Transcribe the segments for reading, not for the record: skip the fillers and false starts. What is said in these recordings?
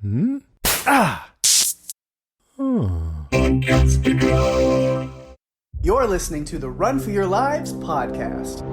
Hmm? Ah! You're listening to the Run for Your Lives podcast.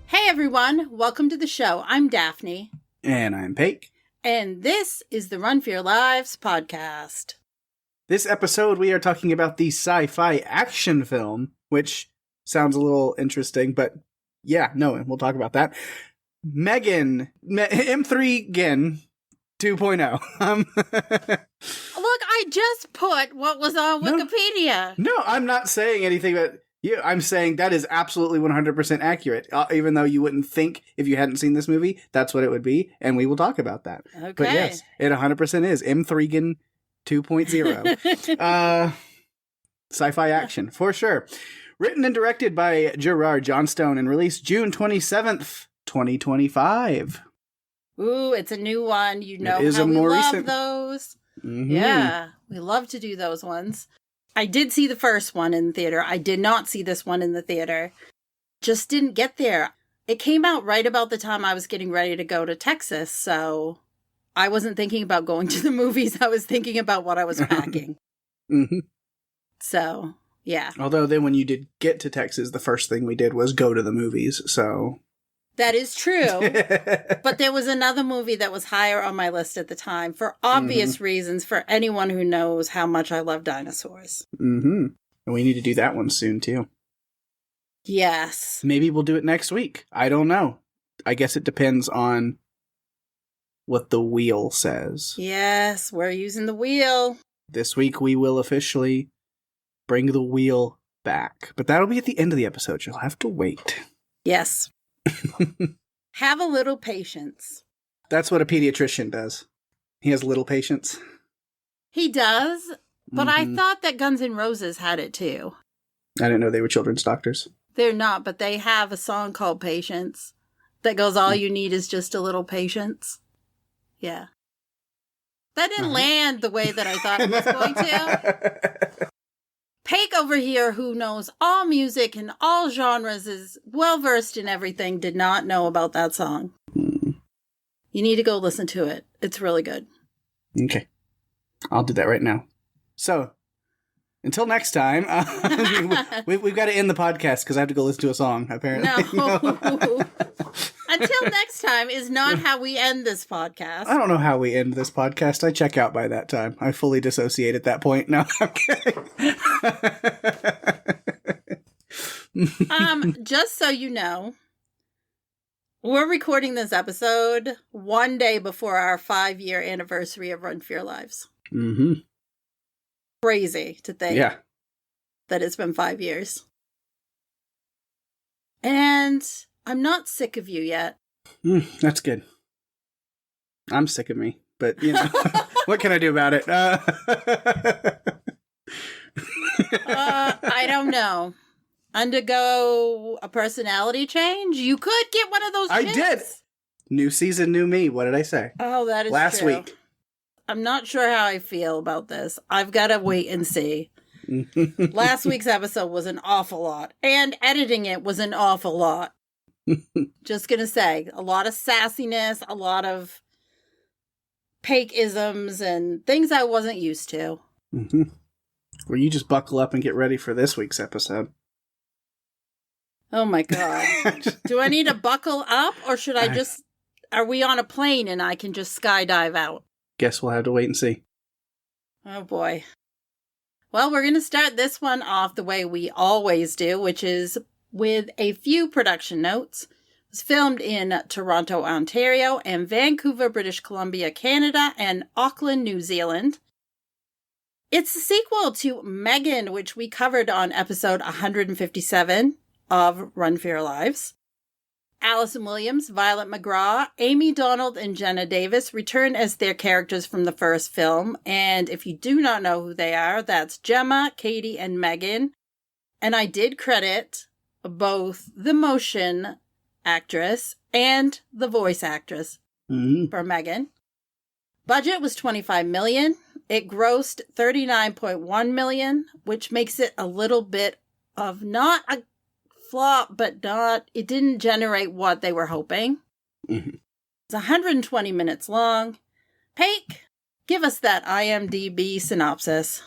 Hey everyone, welcome to the show. I'm Daphne. And I'm Pake. And this is the Run for Your Lives podcast. This episode, we are talking about the sci-fi action film, which sounds a little interesting, but yeah, no, we'll talk about that. M3Gan 2.0. Look, I just put what was on Wikipedia. No, I'm not saying anything about... Yeah, I'm saying that is absolutely 100% accurate. Even though you wouldn't think if you hadn't seen this movie, that's what it would be, and we will talk about that. Okay. But yes, it 100% is M3Gan 2.0. Sci-fi action, for sure. Written and directed by Gerard Johnstone and released June 27th, 2025. Ooh, it's a new one. You know It is how a we more love recent... those. Mm-hmm. Yeah, we love to do those ones. I did see the first one in the theater. I did not see this one in the theater. Just didn't get there. It came out right about the time I was getting ready to go to Texas, so I wasn't thinking about going to the movies. I was thinking about what I was packing. Mm-hmm. So, yeah. Although then when you did get to Texas, the first thing we did was go to the movies, so... That is true. But there was another movie that was higher on my list at the time for obvious reasons for anyone who knows how much I love dinosaurs. Mm-hmm. And we need to do that one soon, too. Yes. Maybe we'll do it next week. I don't know. I guess it depends on what the wheel says. Yes, we're using the wheel. This week we will officially bring the wheel back. But that'll be at the end of the episode. You'll have to wait. Yes. Have a little patience. That's what a pediatrician does. He has little patience. He does, but I thought that Guns N' Roses had it too. I didn't know they were children's doctors. They're not, but they have a song called Patience that goes, all you need is just a little patience. Yeah. That didn't land the way that I thought it was going to. Pake over here, who knows all music and all genres, is well-versed in everything, did not know about that song. You need to go listen to it. It's really good. Okay. I'll do that right now. So, until next time, we've got to end the podcast because I have to go listen to a song, apparently. No. Until next time is not how we end this podcast. I don't know how we end this podcast. I check out by that time. I fully dissociate at that point. No, I'm kidding. Just so you know, we're recording this episode one day before our 5-year anniversary of Run for Your Lives. Mm-hmm. Crazy to think that it's been 5 years. And I'm not sick of you yet. That's good. I'm sick of me, but, you know, what can I do about it? I don't know. Undergo a personality change? You could get one of those I chicks. did. New season, new me. What did I say? Oh, that is Last true. week. I'm not sure how I feel about this. I've got to wait and see. Last week's episode was an awful lot, and editing it was an awful lot. Just gonna say, a lot of sassiness, a lot of Pake-isms, and things I wasn't used to. Mm-hmm. Well, you just buckle up and get ready for this week's episode. Oh my God. Do I need to buckle up, or should I just... Are we on a plane and I can just skydive out? Guess we'll have to wait and see. Oh boy. Well, we're going to start this one off the way we always do, which is with a few production notes. It was filmed in Toronto, Ontario, and Vancouver, British Columbia, Canada, and Auckland, New Zealand. It's the sequel to M3Gan, which we covered on episode 157 of Run for Your Lives. Allison Williams, Violet McGraw, Amy Donald, and Jenna Davis return as their characters from the first film. And if you do not know who they are, that's Gemma, Katie, and M3Gan. And I did credit both the motion actress and the voice actress for M3Gan. Budget was $25 million. It grossed $39.1 million, which makes it a little bit of not a flop, but it didn't generate what they were hoping. Mm-hmm. It's 120 minutes long. Pake, give us that IMDb synopsis.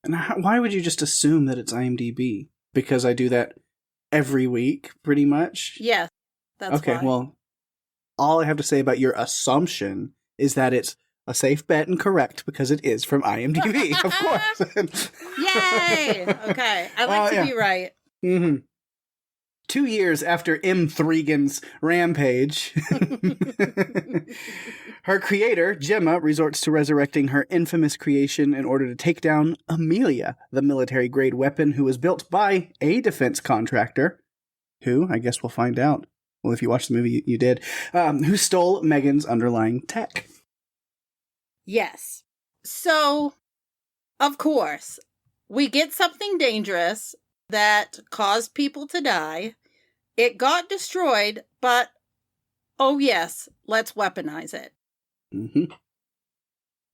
And why would you just assume that it's IMDb? Because I do that every week, pretty much? Yes, that's okay, why. Well, all I have to say about your assumption is that it's a safe bet and correct because it is from IMDb, of course. Yay! Okay, I like to be right. Mm-hmm. 2 years after M3Gan's rampage, her creator, Gemma, resorts to resurrecting her infamous creation in order to take down Amelia, the military-grade weapon who was built by a defense contractor, who, I guess we'll find out, well, if you watched the movie, you did, who stole M3Gan's underlying tech. Yes. So, of course, we get something dangerous that caused people to die. It got destroyed, but, oh yes, let's weaponize it. Mm-hmm.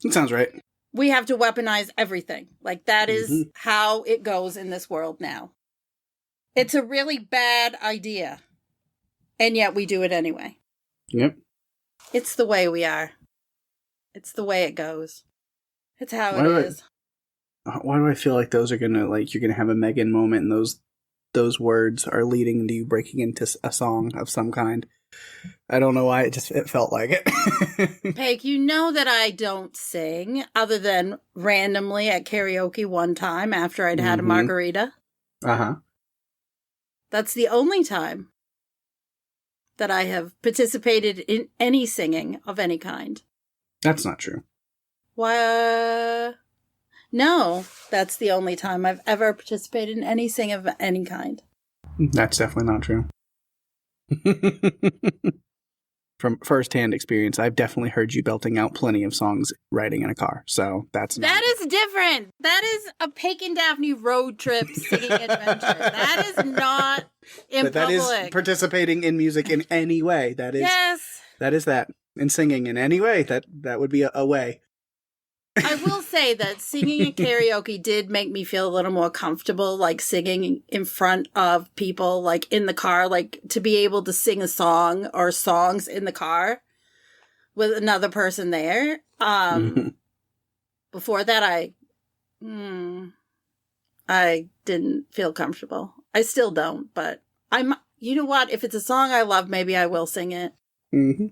That sounds right. We have to weaponize everything. Like, that is how it goes in this world now. It's a really bad idea. And yet we do it anyway. Yep. It's the way we are. It's the way it goes. It's how it is. Why do I feel like those are gonna, like, you're gonna have a M3Gan moment and those words are leading into you breaking into a song of some kind? I don't know why, it felt like it. Peg, you know that I don't sing other than randomly at karaoke one time after I'd had a margarita. Uh-huh. That's the only time that I have participated in any singing of any kind. That's not true. Why? No, that's the only time I've ever participated in any singing of any kind. That's definitely not true. From first-hand experience, I've definitely heard you belting out plenty of songs riding in a car, so that's not... That is different. That is a Pake and Daphne road trip singing adventure. That is not in but that public. Is participating in music in any way. That is... Yes. That is that. In singing in any way, that would be a way. I will say that singing at karaoke did make me feel a little more comfortable, like singing in front of people, like in the car, like to be able to sing a song or songs in the car with another person there. Before that, I didn't feel comfortable. I still don't, but you know what? If it's a song I love, maybe I will sing it. Mm-hmm.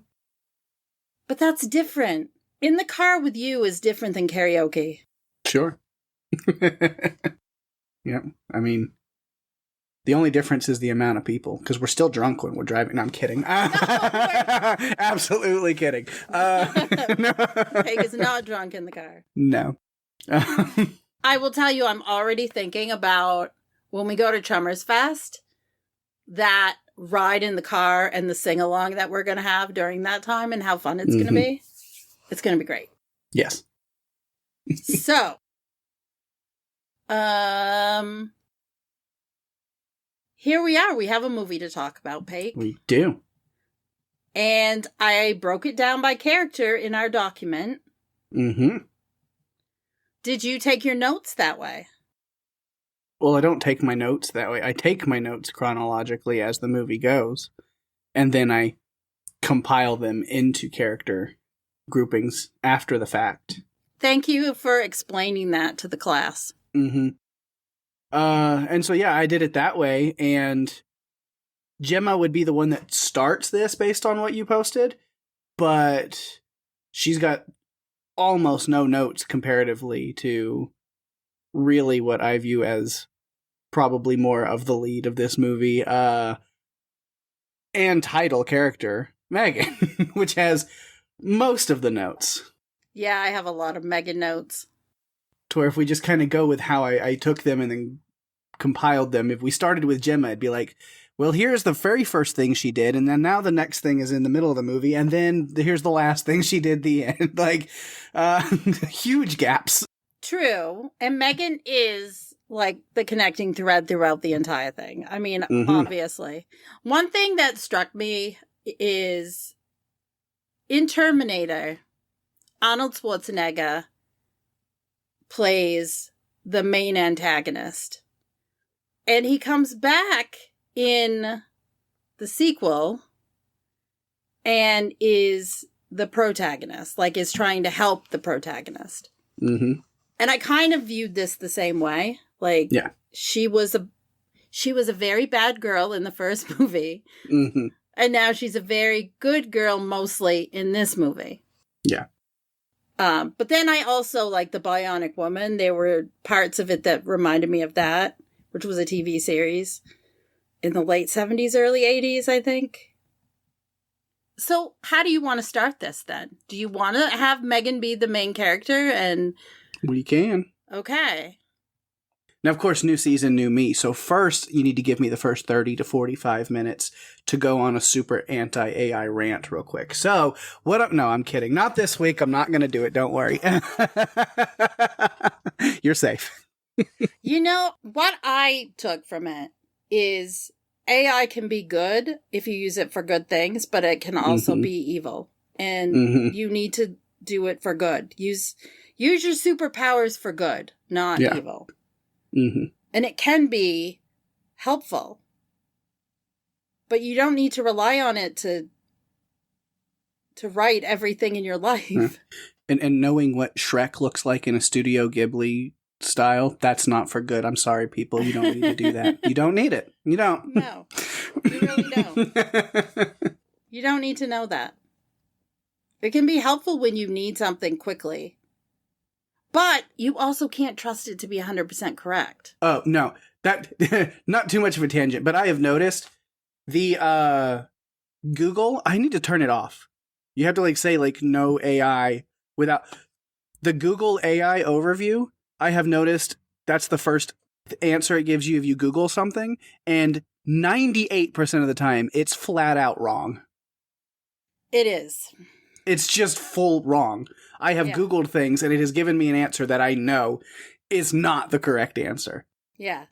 But that's different. In the car with you is different than karaoke. Sure. Yeah, I mean, the only difference is the amount of people, because we're still drunk when we're driving. No, I'm kidding. No, absolutely kidding. No. Peg is not drunk in the car. No. I will tell you, I'm already thinking about when we go to Chummers Fest, that ride in the car and the sing-along that we're going to have during that time and how fun it's going to be. It's going to be great. Yes. So, here we are. We have a movie to talk about, Pake. We do. And I broke it down by character in our document. Mm-hmm. Did you take your notes that way? Well, I don't take my notes that way. I take my notes chronologically as the movie goes, and then I compile them into character groupings after the fact. Thank you for explaining that to the class. Mm-hmm. And so, yeah, I did it that way, and Gemma would be the one that starts this based on what you posted, but she's got almost no notes comparatively to really what I view as probably more of the lead of this movie, and title character, M3Gan, which has most of the notes. Yeah, I have a lot of M3Gan notes. To where if we just kind of go with how I took them and then compiled them, if we started with Gemma, it'd be like, well, here's the very first thing she did, and then now the next thing is in the middle of the movie, and then here's the last thing she did at the end. Like, huge gaps. True. And M3Gan is like the connecting thread throughout the entire thing. I mean, obviously. One thing that struck me is in Terminator, Arnold Schwarzenegger plays the main antagonist. And he comes back in the sequel and is the protagonist, like is trying to help the protagonist. Mm-hmm. And I kind of viewed this the same way. Like, yeah. she was a very bad girl in the first movie. Mm-hmm. And now she's a very good girl mostly in this movie. Yeah. But then I also like the Bionic Woman. There were parts of it that reminded me of that, which was a TV series in the late 70s, early 80s, I think. So how do you want to start this then? Do you want to have Megan be the main character? And we can. Okay. Now, of course, new season, new me. So first, you need to give me the first 30 to 45 minutes to go on a super anti-AI rant real quick. So, no, I'm kidding. Not this week. I'm not going to do it. Don't worry. You're safe. You know, what I took from it is AI can be good if you use it for good things, but it can also be evil. And you need to do it for good. Use your superpowers for good, not evil. And it can be helpful. But you don't need to rely on it to write everything in your life. And knowing what Shrek looks like in a Studio Ghibli style, that's not for good. I'm sorry, people. You don't need to do that. You don't need it. You don't. No. You really don't. You don't need to know that. It can be helpful when you need something quickly. But you also can't trust it to be 100% correct. Oh, no. That not too much of a tangent, but I have noticed the Google, I need to turn it off. You have to say no AI without the Google AI overview. I have noticed that's the first answer it gives you if you Google something, and 98% of the time it's flat out wrong. It is. It's just full wrong. I have Googled things and it has given me an answer that I know is not the correct answer. Yeah.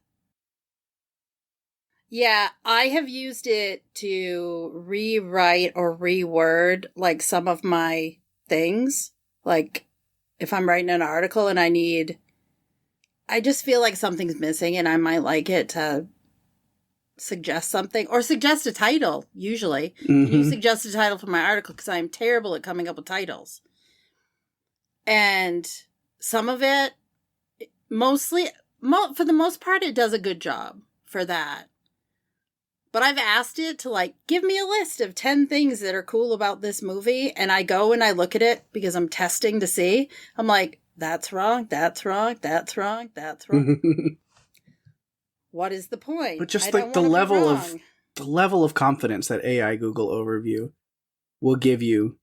Yeah, I have used it to rewrite or reword some of my things. Like if I'm writing an article and I just feel like something's missing and I might like it to suggest something or suggest a title, usually. Can you suggest a title for my article? Because I'm terrible at coming up with titles. And some of it, for the most part, it does a good job for that. But I've asked it to give me a list of 10 things that are cool about this movie. And I go and I look at it because I'm testing to see. I'm like, that's wrong, that's wrong, that's wrong, that's wrong. What is the point? But just the level of confidence that AI Google overview will give you,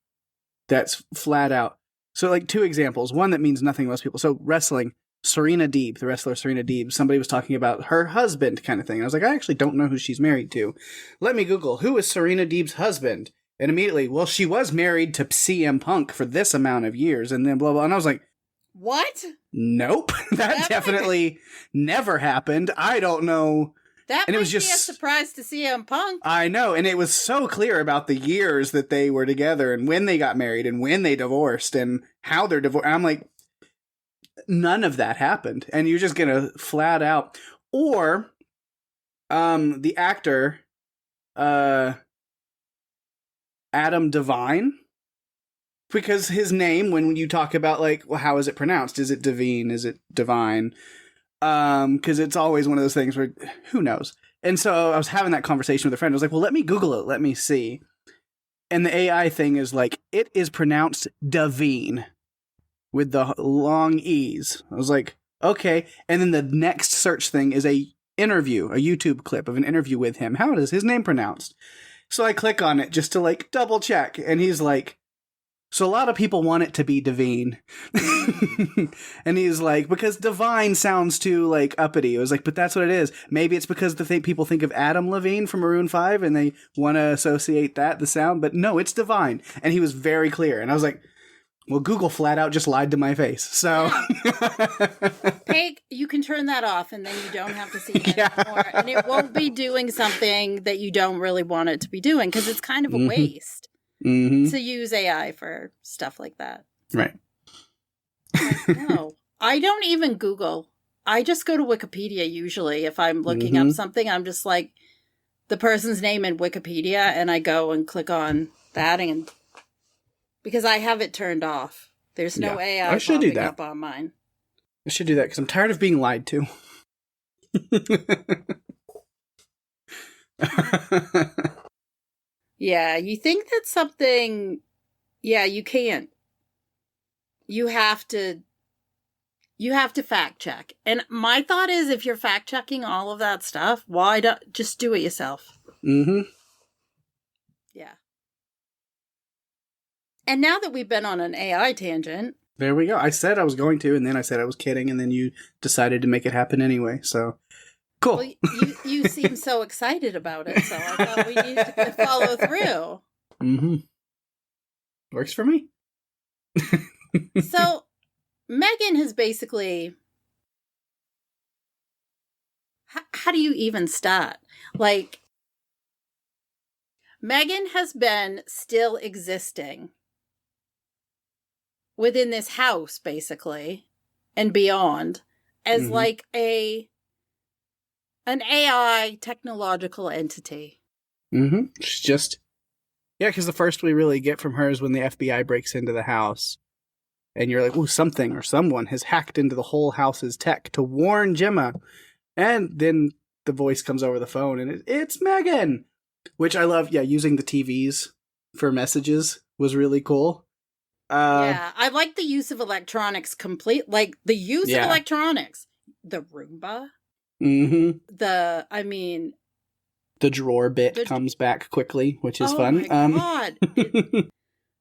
that's flat out. So two examples. One that means nothing to most people. So wrestling, Serena Deeb, the wrestler Serena Deeb, somebody was talking about her husband kind of thing. I was like, I actually don't know who she's married to. Let me Google, who is Serena Deeb's husband? And immediately, well, she was married to CM Punk for this amount of years, and then blah, blah. And I was like, what? Nope. That definitely never happened. I don't know. That and might it was just be a surprise to CM Punk. I know. And it was so clear about the years that they were together and when they got married and when they divorced and how they're divorced. I'm like, none of that happened. And you're just going to flat out. Or the actor, Adam Devine. Because his name, when you talk about well, how is it pronounced? Is it Devine? Is it Divine? Because it's always one of those things where who knows. And so I was having that conversation with a friend. I was like, well, let me Google it. Let me see. And the AI thing is it is pronounced Devine with the long E's. I was like, okay. And then the next search thing is a YouTube clip of an interview with him. How is his name pronounced? So I click on it just to double check. And he's like, so a lot of people want it to be Devine. And he's like, because Divine sounds too uppity. It was but that's what it is. Maybe it's because people think of Adam Levine from Maroon 5 and they want to associate the sound, but no, it's Divine. And he was very clear. And I was like, Well, Google flat out just lied to my face. So, Pake, you can turn that off, and then you don't have to see it anymore. And it won't be doing something that you don't really want it to be doing, because it's kind of a waste to use AI for stuff like that. Right. No, I don't even Google. I just go to Wikipedia usually. If I'm looking up something, I'm just like the person's name in Wikipedia, and I go and click on that, and because I have it turned off. There's no AI I should do popping that. up on mine. I should do that because I'm tired of being lied to. Yeah, you think that's something... Yeah, you can't. You have to fact check. And my thought is, if you're fact checking all of that stuff, why don't just do it yourself? Mm-hmm. Yeah. And now that we've been on an AI tangent... There we go. I said I was going to, and then I said I was kidding, and then you decided to make it happen anyway, so... Cool. Well, you seem so excited about it, so I thought we needed to follow through. Mm-hmm. Works for me. So, M3Gan has basically... How do you even start? Like, M3Gan has been still existing within this house, basically, and beyond, as like an AI technological entity. Mm-hmm. She's just... Yeah, because the first we really get from her is when the FBI breaks into the house. And you're like, ooh, something or someone has hacked into the whole house's tech to warn Gemma. And then the voice comes over the phone, and it's M3Gan! Which I love, using the TVs for messages was really cool. Yeah, I like the use of electronics of electronics. The Roomba. Mm-hmm. The drawer bit comes back quickly, which is fun. Oh my God.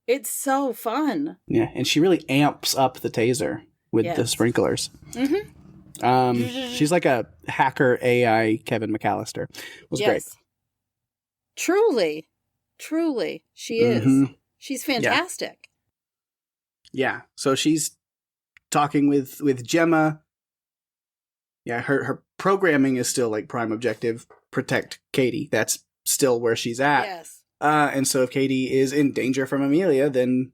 It's so fun. Yeah, and she really amps up the taser with the sprinklers. Mm-hmm. She's like a hacker AI Kevin McAllister. It was great. Truly, she is. She's fantastic. Yeah, so she's talking with Gemma. Yeah, her programming is still like prime objective, protect Katie. That's still where she's at. Yes. And so if Katie is in danger from Amelia, then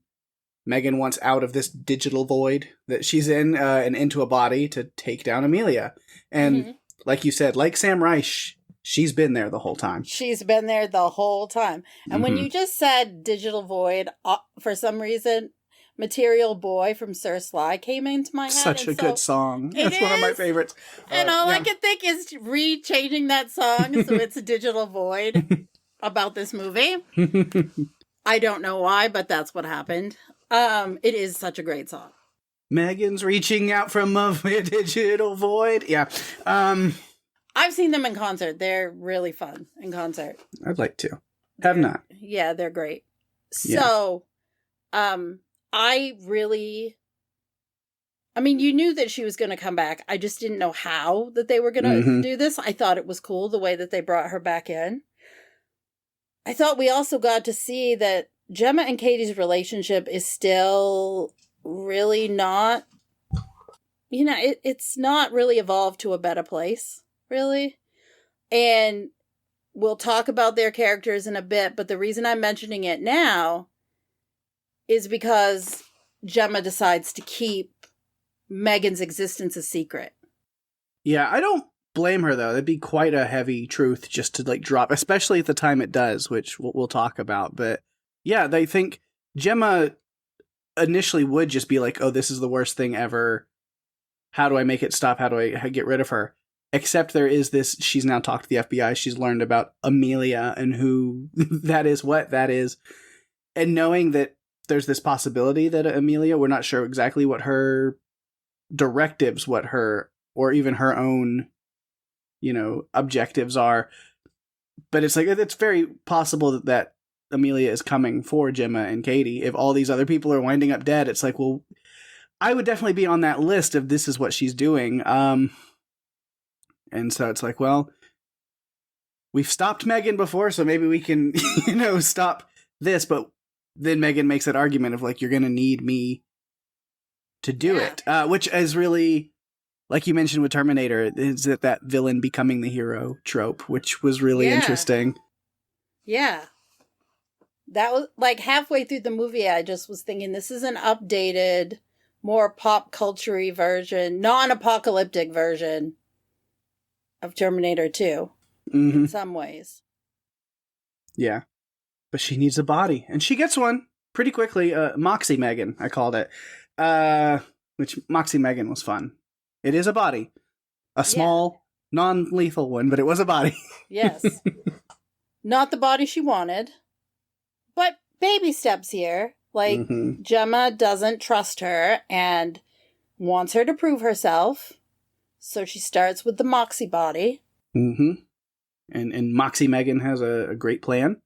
M3Gan wants out of this digital void that she's in and into a body to take down Amelia. And like you said, like Sam Reich, she's been there the whole time. And when you just said digital void, for some reason, Material Boy from Sir Sly came into my head. Such a good song. That's one of my favorites. And all I can think is re-changing that song so it's a digital void about this movie. I don't know why, but that's what happened. It is such a great song. M3Gan's reaching out from a digital void. Yeah. I've seen them in concert. They're really fun in concert. I'd like to. Have not. Yeah, they're great. So, you knew that she was going to come back. I just didn't know how that they were going to do this. I thought it was cool the way that they brought her back in. I thought we also got to see that Gemma and Katie's relationship is still really not, it's not really evolved to a better place, really. And we'll talk about their characters in a bit, but the reason I'm mentioning it now is because Gemma decides to keep M3Gan's existence a secret. Yeah, I don't blame her, though. That'd be quite a heavy truth just to, drop, especially at the time it does, which we'll talk about. But, yeah, they think Gemma initially would just be like, oh, this is the worst thing ever. How do I make it stop? How do I get rid of her? Except there is this, she's now talked to the FBI. She's learned about Amelia and who that is, what that is. And knowing that there's this possibility that Amelia, we're not sure exactly what her directives, or even her own, objectives are. But it's it's very possible that Amelia is coming for Gemma and Katie. If all these other people are winding up dead, it's well, I would definitely be on that list if this is what she's doing. And so it's well, we've stopped M3Gan before, so maybe we can, stop this. But then M3Gan makes that argument of you're going to need me to do it, which is really, like you mentioned with Terminator, is that villain becoming the hero trope, which was really interesting. Yeah. That was like halfway through the movie, I just was thinking this is an updated, more pop culture-y version, non-apocalyptic version of Terminator 2 in some ways. Yeah. But she needs a body, and she gets one pretty quickly. Moxie Megan, I called it. Which Moxie Megan was fun. It is a body. A small, non-lethal one, but it was a body. Yes. Not the body she wanted. But baby steps here. Like, Gemma doesn't trust her and wants her to prove herself. So she starts with the Moxie body. And Moxie Megan has a great plan.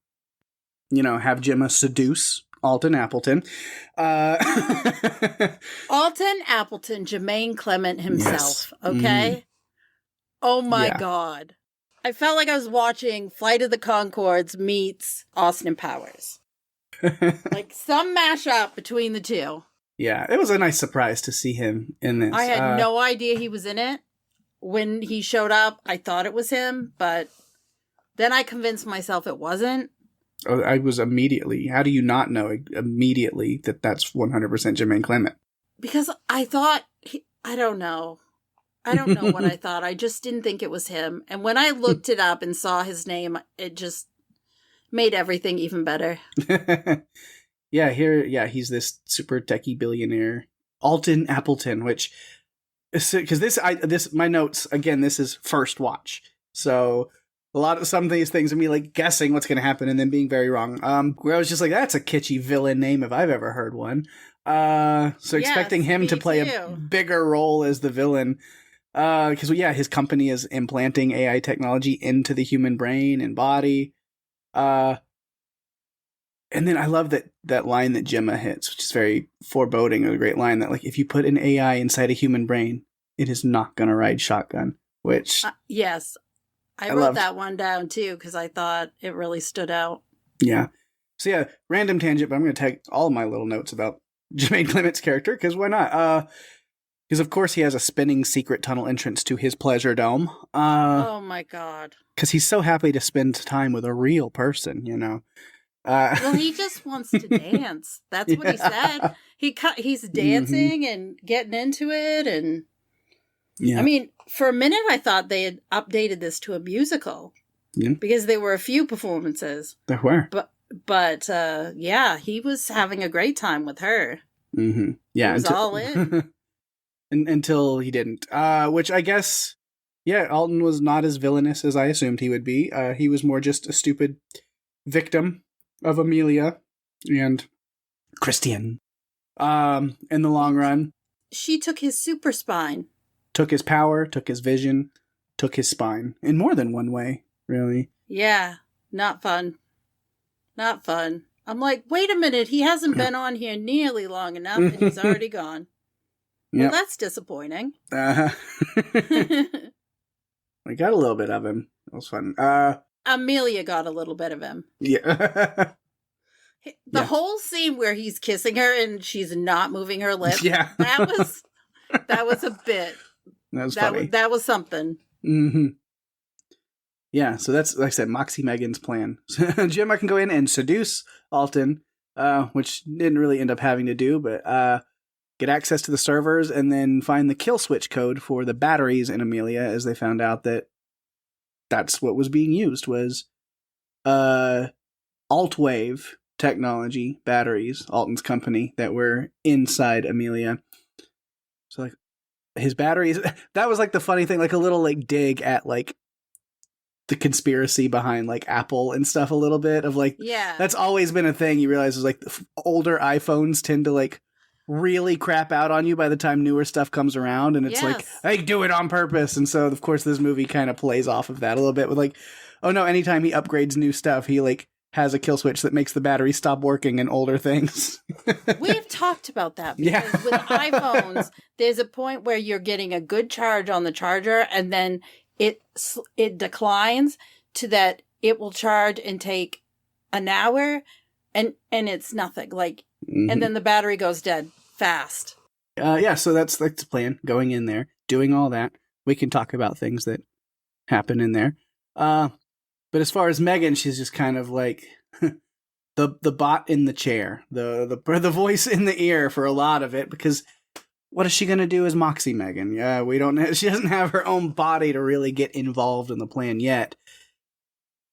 You know, have Gemma seduce Alton Appleton. Alton Appleton, Jermaine Clement himself, okay? Oh my God. I felt like I was watching Flight of the Conchords meets Austin Powers. Like some mashup between the two. Yeah, it was a nice surprise to see him in this. I had no idea he was in it. When he showed up, I thought it was him, but then I convinced myself it wasn't. I was immediately, how do you not know immediately that that's 100% Jermaine Clement? Because I thought, I don't know. I don't know what I thought. I just didn't think it was him. And when I looked it up and saw his name, it just made everything even better. He's this super techie billionaire, Alton Appleton, which, because my notes, again, this is first watch. So some of these things of me like guessing what's going to happen and then being very wrong. Where I was just like, that's a kitschy villain name if I've ever heard one. So expecting him to play a bigger role as the villain. Because his company is implanting AI technology into the human brain and body. And then I love that line that Gemma hits, which is very foreboding, a great line that, like, if you put an AI inside a human brain, it is not going to ride shotgun, which... yes. I wrote that one down, too, because I thought it really stood out. Yeah. So, random tangent, but I'm going to take all of my little notes about Jermaine Clement's character, because why not? Because, of course, he has a spinning secret tunnel entrance to his pleasure dome. Oh, my God. Because he's so happy to spend time with a real person, you know. Well, he just wants to dance. That's what he said. He's dancing and getting into it. And I mean, for a minute, I thought they had updated this to a musical. Yeah. Because there were a few performances. There were. But he was having a great time with her. Mm-hmm. Yeah. He was all in. Until he didn't. Which I guess, Alton was not as villainous as I assumed he would be. He was more just a stupid victim of Amelia and Christian. In the long run. She took his super spine. Took his power, took his vision, took his spine. In more than one way, really. Yeah, not fun. Not fun. I'm like, wait a minute, he hasn't been on here nearly long enough and he's already gone. Well, that's disappointing. We got a little bit of him. It was fun. Amelia got a little bit of him. Yeah. The whole scene where he's kissing her and she's not moving her lips. Yeah. That was a bit. That was funny. That was something. Mm-hmm. Yeah, so that's, like I said, Moxie Megan's plan. Gemma can go in and seduce Alton, which didn't really end up having to do, but get access to the servers and then find the kill switch code for the batteries in Amelia, as they found out that that's what was being used, was Altwave technology batteries, Alton's company, that were inside Amelia. So, like, his batteries, that was, like, the funny thing, like, a little, like, dig at, like, the conspiracy behind, like, Apple and stuff a little bit of, like, that's always been a thing. You realize is, like, older iPhones tend to, like, really crap out on you by the time newer stuff comes around, and it's like, they do it on purpose. And so, of course, this movie kind of plays off of that a little bit with, like, oh no, anytime he upgrades new stuff, he, like, has a kill switch that makes the battery stop working in older things. We've talked about that because with iPhones, there's a point where you're getting a good charge on the charger and then it declines to that it will charge and take an hour and it's nothing. Like, and then the battery goes dead fast. Yeah, so that's like the plan. Going in there, doing all that. We can talk about things that happen in there. But as far as Megan, she's just kind of like the bot in the chair, the voice in the ear for a lot of it, because what is she going to do as Moxie Megan? Yeah, she doesn't have her own body to really get involved in the plan yet.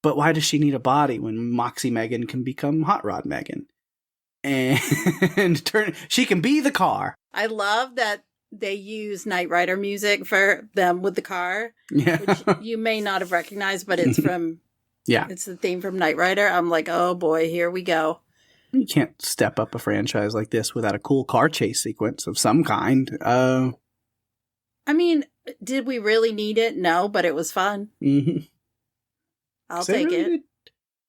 But why does she need a body when Moxie Megan can become Hot Rod Megan? And she can be the car. I love that they use Knight Rider music for them with the car. Yeah. Which you may not have recognized, but it's from it's the theme from Knight Rider. I'm like, oh boy, here we go. You can't step up a franchise like this without a cool car chase sequence of some kind. I mean, did we really need it? No, but it was fun. Mm-hmm. I'll take it.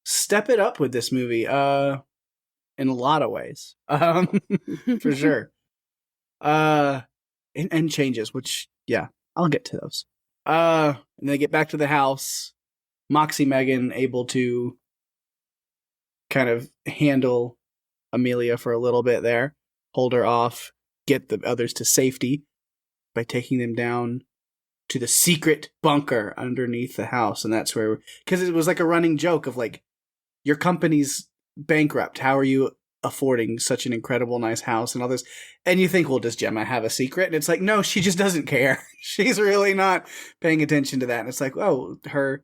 Step it up with this movie. In a lot of ways. For sure. And changes, which, yeah, I'll get to those. And they get back to the house. Moxie Megan able to kind of handle Amelia for a little bit there, hold her off, get the others to safety by taking them down to the secret bunker underneath the house. And that's where, because it was like a running joke of like, your company's bankrupt. How are you affording such an incredible nice house and all this? And you think, well, does Gemma have a secret? And it's like, no, she just doesn't care. She's really not paying attention to that. And it's like, oh, her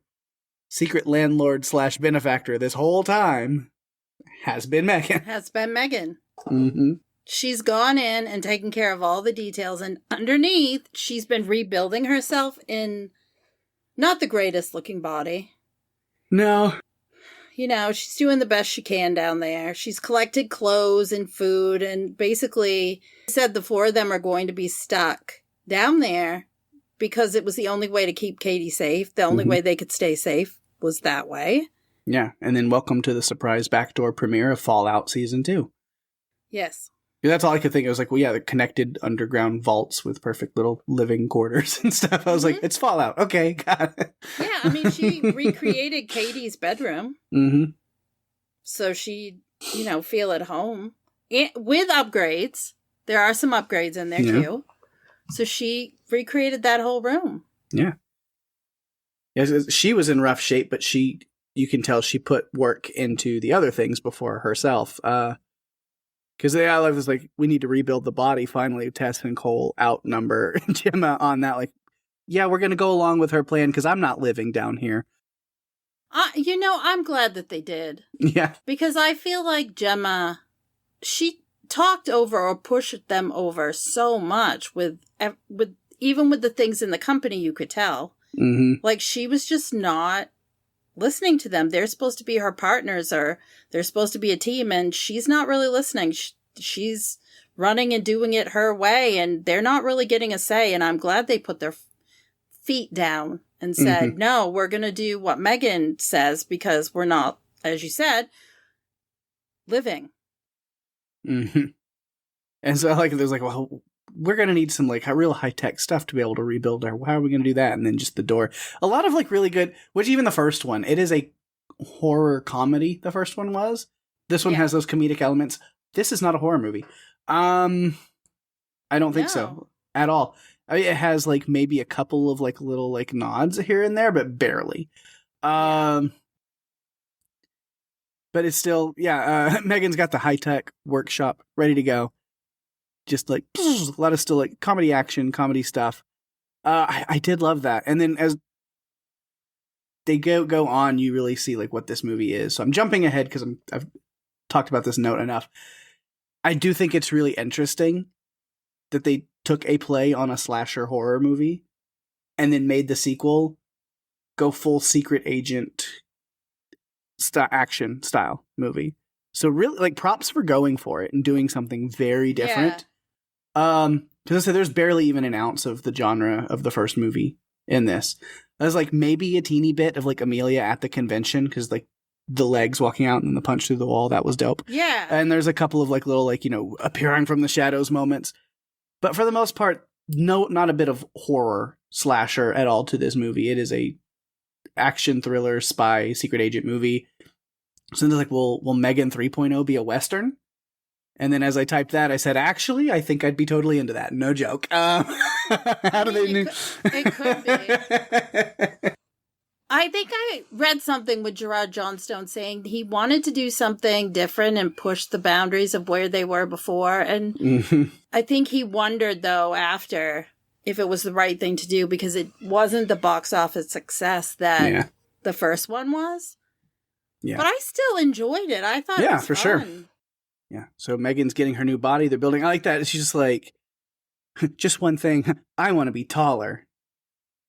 secret landlord / benefactor this whole time has been Megan. Mm-hmm. She's gone in and taken care of all the details, and underneath she's been rebuilding herself in not the greatest looking body. No. You know, she's doing the best she can down there. She's collected clothes and food, and basically said the four of them are going to be stuck down there because it was the only way to keep Katie safe. The only way they could stay safe was that way. Yeah, and then welcome to the surprise backdoor premiere of Fallout Season 2. Yes. That's all I could think. I was like, well, yeah, the connected underground vaults with perfect little living quarters and stuff. I was like, it's Fallout. Okay, got it. Yeah, I mean, she recreated Katie's bedroom. Mm-hmm. So she, feel at home. With upgrades. There are some upgrades in there, too. So she recreated that whole room. Yeah. Yes, she was in rough shape, but you can tell she put work into the other things before herself. Because I love this, like, we need to rebuild the body. Finally, Tess and Cole outnumber Gemma on that. Like, yeah, we're going to go along with her plan because I'm not living down here. I'm glad that they did. Yeah. Because I feel like Gemma, she talked over or pushed them over so much with even with the things in the company, you could tell. Mm-hmm. Like, she was just not listening to them. They're supposed to be her partners, or they're supposed to be a team, and she's not really listening. She's running and doing it her way, and they're not really getting a say, and I'm glad they put their feet down and said, no, we're going to do what Megan says, because we're not, as you said, living. Mm-hmm. And so, like, there's like, well, we're going to need some, like, real high-tech stuff to be able to rebuild her. How are we going to do that? And then just the door. A lot of, like, really good, which even the first one, it is a horror comedy, the first one was. This one has those comedic elements. This is not a horror movie. I don't think so at all. I mean, it has, like, maybe a couple of, like, little, like, nods here and there, but barely. But it's still, Megan's got the high-tech workshop ready to go. Just like a lot of still like comedy action, comedy stuff. I did love that. And then as they go on, you really see like what this movie is. So I'm jumping ahead because I've talked about this note enough. I do think it's really interesting that they took a play on a slasher horror movie and then made the sequel go full secret agent action style movie. So really, like, props for going for it and doing something very different. Because I said there's barely even an ounce of the genre of the first movie in this. There's like maybe a teeny bit of like Amelia at the convention, because like the legs walking out and the punch through the wall, that was dope. Yeah. And there's a couple of like little like, appearing from the shadows moments. But for the most part, no, not a bit of horror slasher at all to this movie. It is a action thriller spy secret agent movie. So they're like, will Megan 3.0 be a Western? And then as I typed that, I said, actually, I think I'd be totally into that. No joke. How do they know? It could be. I think I read something with Gerard Johnstone saying he wanted to do something different and push the boundaries of where they were before. And I think he wondered, though, after if it was the right thing to do because it wasn't the box office success that the first one was. Yeah. But I still enjoyed it. I thought it was for fun. Sure. Yeah. So Megan's getting her new body. They're building. I like that. She's just like, just one thing. I want to be taller.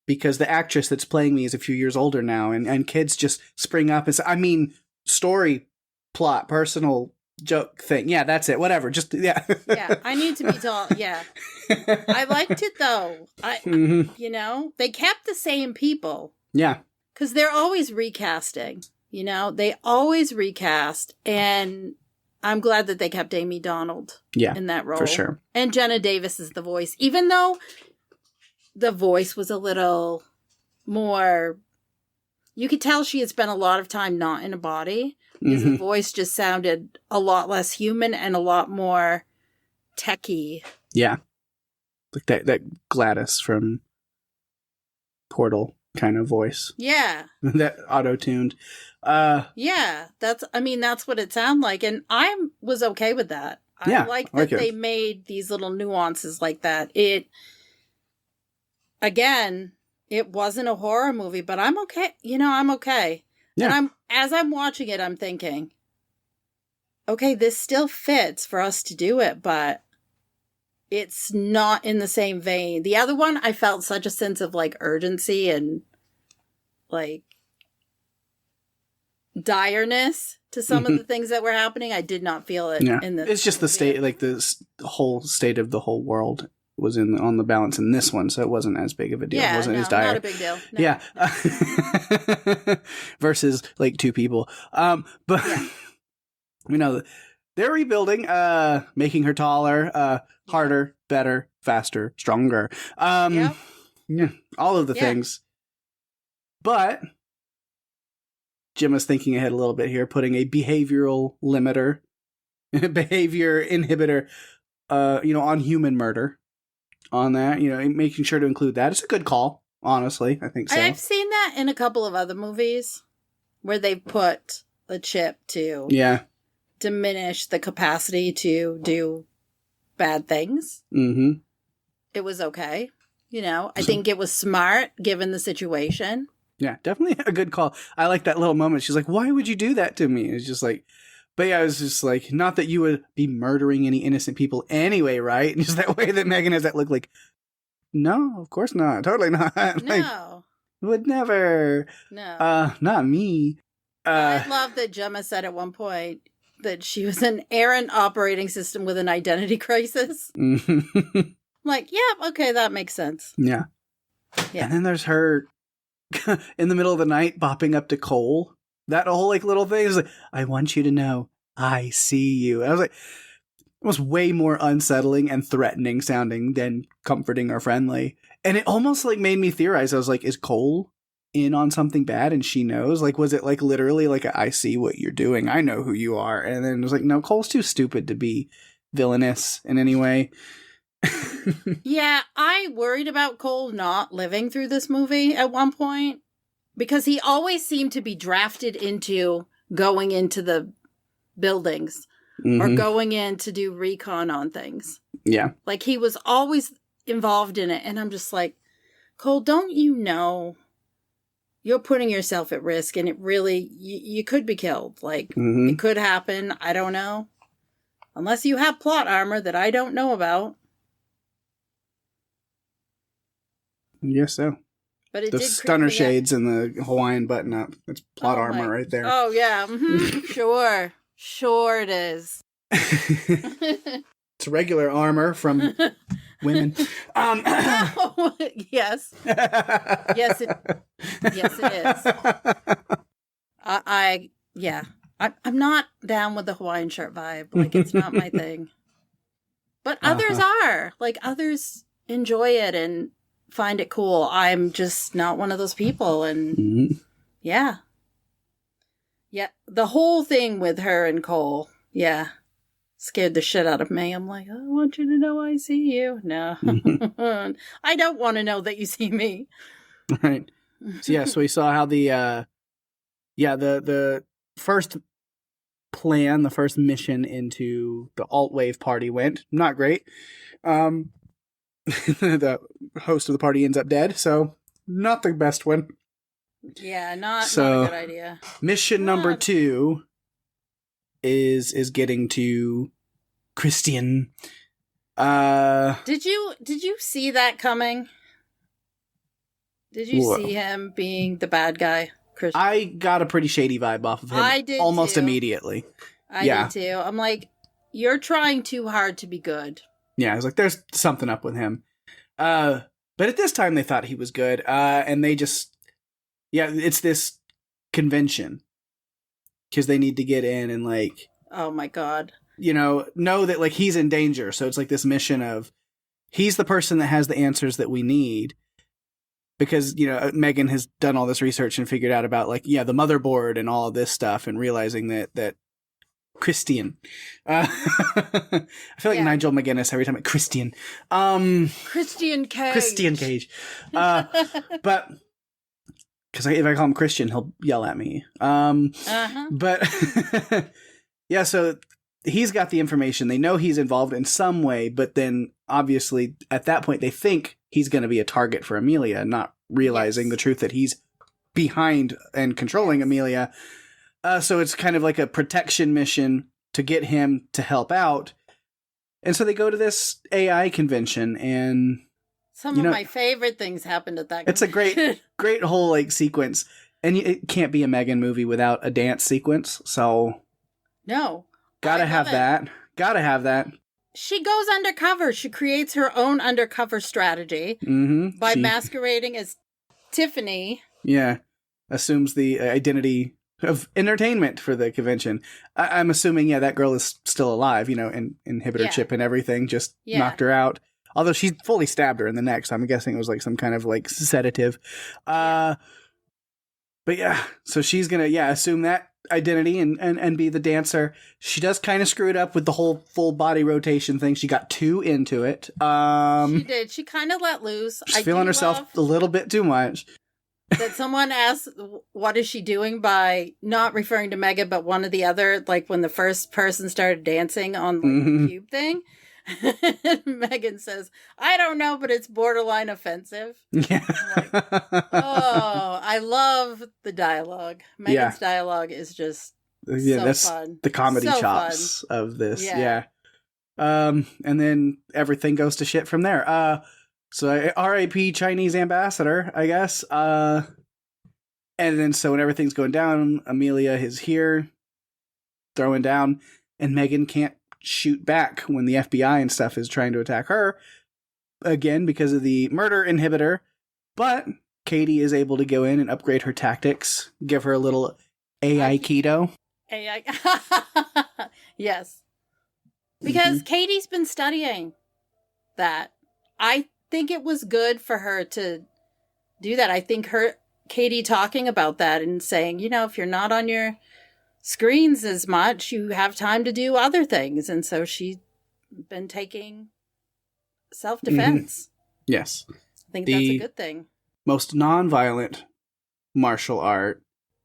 Because the actress that's playing me is a few years older now, and kids just spring up and say, I mean, story, plot, personal joke thing. Yeah, that's it. Whatever. Just, yeah. Yeah, I need to be tall. Yeah. I liked it, though. You know, they kept the same people. Yeah. Because they're always recasting. You know, they always recast. And I'm glad that they kept Amy Donald in that role. For sure. And Jenna Davis is the voice. Even though the voice was a little more, you could tell she had spent a lot of time not in a body because the voice just sounded a lot less human and a lot more techie. Yeah. Like that Gladys from Portal kind of voice. Yeah. That auto-tuned. Yeah. That's what it sounded like. And I was okay with that. I like that they made these little nuances like that. Again, it wasn't a horror movie, but I'm okay. You know, I'm okay. Yeah. And as I'm watching it, I'm thinking, okay, this still fits for us to do it, but it's not in the same vein. The other one, I felt such a sense of like urgency and like direness to some of the things that were happening. I did not feel it in this. It's just movie. The state, like the whole state of the whole world was on the balance in this one, so it wasn't as big of a deal. Yeah, it wasn't as dire. Not a big deal. No, yeah. Versus like two people. But you know, they're rebuilding, making her taller, harder, better, faster, stronger. Yeah, all of the things. But Gemma's thinking ahead a little bit here, putting a behavioral limiter, behavior inhibitor, on human murder. On that, making sure to include that. It's a good call, honestly. I think so. I've seen that in a couple of other movies where they've put a chip to diminish the capacity to do bad things. Mm-hmm. It was okay. I think it was smart given the situation. Yeah, definitely a good call. I like that little moment. She's like, why would you do that to me? It's just like, but yeah, I was just like, not that you would be murdering any innocent people anyway, right? And just that way that Megan has that look like, no, of course not. Totally not. No. Like, would never. No. Not me. I love that Gemma said at one point that she was an errant operating system with an identity crisis. I'm like, yeah, okay, that makes sense. Yeah. And then there's her in the middle of the night bopping up to Cole. That whole like little thing is like, I want you to know I see you. And I was like, it was way more unsettling and threatening sounding than comforting or friendly. And it almost like made me theorize. I was like, is Cole in on something bad and she knows? Like, was it like literally like, I see what you're doing. I know who you are. And then it was like, no, Cole's too stupid to be villainous in any way. Yeah, I worried about Cole not living through this movie at one point. Because he always seemed to be drafted into going into the buildings or going in to do recon on things. Yeah. Like he was always involved in it. And I'm just like, Cole, don't you know you're putting yourself at risk and it really, you could be killed. Like it could happen. I don't know. Unless you have plot armor that I don't know about. Yes, so. But the stunner shades and the Hawaiian button up. That's plot armor right there. Oh, yeah. Sure. Sure it is. It's regular armor from women. Yes. Yes, it is. I'm not down with the Hawaiian shirt vibe. Like, it's not my thing. But others are. Like, others enjoy it and find it cool. I'm just not one of those people. And the whole thing with her and Cole, scared the shit out of me. I'm like, I want you to know I see you. No. I don't want to know that you see me. Right. So we saw how the first plan, the first mission into the alt-wave party went. Not great. The host of the party ends up dead, so not the best one. Yeah, not a good idea. Mission number 2 is getting to Christian. Did you see that coming? Did you see him being the bad guy, Christian? I got a pretty shady vibe off of him. I did almost too. Immediately. I did too. I'm like, you're trying too hard to be good. Yeah, I was like, there's something up with him. But at this time they thought he was good. And they just, it's this convention. Because they need to get in and like... Oh my God. Know that like he's in danger. So it's like this mission of, he's the person that has the answers that we need. Because, Megan has done all this research and figured out about like, the motherboard and all of this stuff and realizing that Christian. I feel like Nigel McGuinness every time. Christian. Christian Cage. Christian Cage. But because if I call him Christian, he'll yell at me. But so he's got the information. They know he's involved in some way, but then obviously at that point they think he's going to be a target for Amelia, not realizing the truth that he's behind and controlling Amelia. So it's kind of like a protection mission to get him to help out. And so they go to this AI convention, and some of my favorite things happened at that convention. It's a great whole like sequence. And it can't be a Megan movie without a dance sequence. So no. Gotta have that. Gotta have that. She goes undercover. She creates her own undercover strategy by masquerading as Tiffany. Yeah. Assumes the identity of entertainment for the convention. I'm assuming, that girl is still alive, and inhibitor chip and everything just knocked her out. Although she fully stabbed her in the neck, so I'm guessing it was like some kind of like sedative. But so she's gonna, assume that identity and be the dancer. She does kind of screw it up with the whole full body rotation thing. She got too into it. She did. She kind of let loose. She's feeling herself a little bit too much. That someone asked, what is she doing by not referring to Megan, but one or the other, like when the first person started dancing on the cube thing. Megan says, I don't know, but it's borderline offensive. Yeah. I love the dialogue. Megan's dialogue is just that's fun. The comedy chops of this. Yeah. And then everything goes to shit from there. So RIP Chinese ambassador, I guess. And then so when everything's going down, Amelia is here throwing down, and Megan can't shoot back when the FBI and stuff is trying to attack her. Again, because of the murder inhibitor. But Katie is able to go in and upgrade her tactics, give her a little AI keto. AI. Yes. Because Katie's been studying that. I think it was good for her to do that. I think Katie talking about that and saying, if you're not on your screens as much, you have time to do other things. And so she's been taking self-defense. Yes. I think that's a good thing. Most non-violent martial art,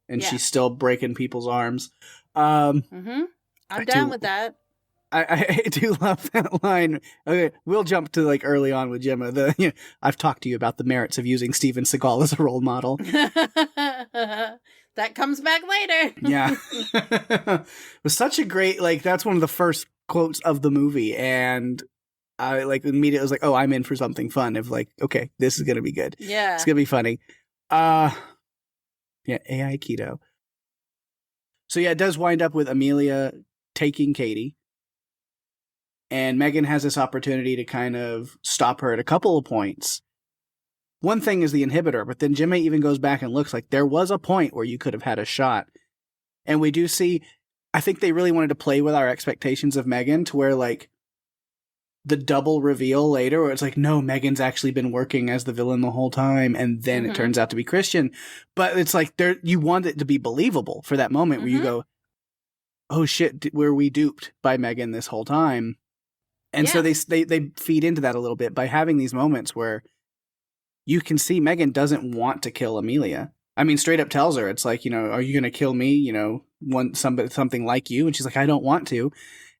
and she's still breaking people's arms. I'm down with that. I do love that line. Okay, we'll jump to like early on with Gemma. I've talked to you about the merits of using Steven Seagal as a role model. That comes back later. Yeah. It was such a great, that's one of the first quotes of the movie. And I immediately was like, oh, I'm in for something fun. Of okay, this is going to be good. Yeah. It's going to be funny. AI keto. So it does wind up with Amelia taking Katie. And Megan has this opportunity to kind of stop her at a couple of points. One thing is the inhibitor, but then Gemma even goes back and looks like there was a point where you could have had a shot. And we do see, I think they really wanted to play with our expectations of Megan to where the double reveal later where it's no, Megan's actually been working as the villain the whole time. And then it turns out to be Christian. But it's you want it to be believable for that moment where you go, oh shit, were we duped by M3Gan this whole time? And so they feed into that a little bit by having these moments where you can see M3Gan doesn't want to kill Amelia. I mean, straight up tells her, it's like, are you going to kill me? Something like you. And she's like, I don't want to.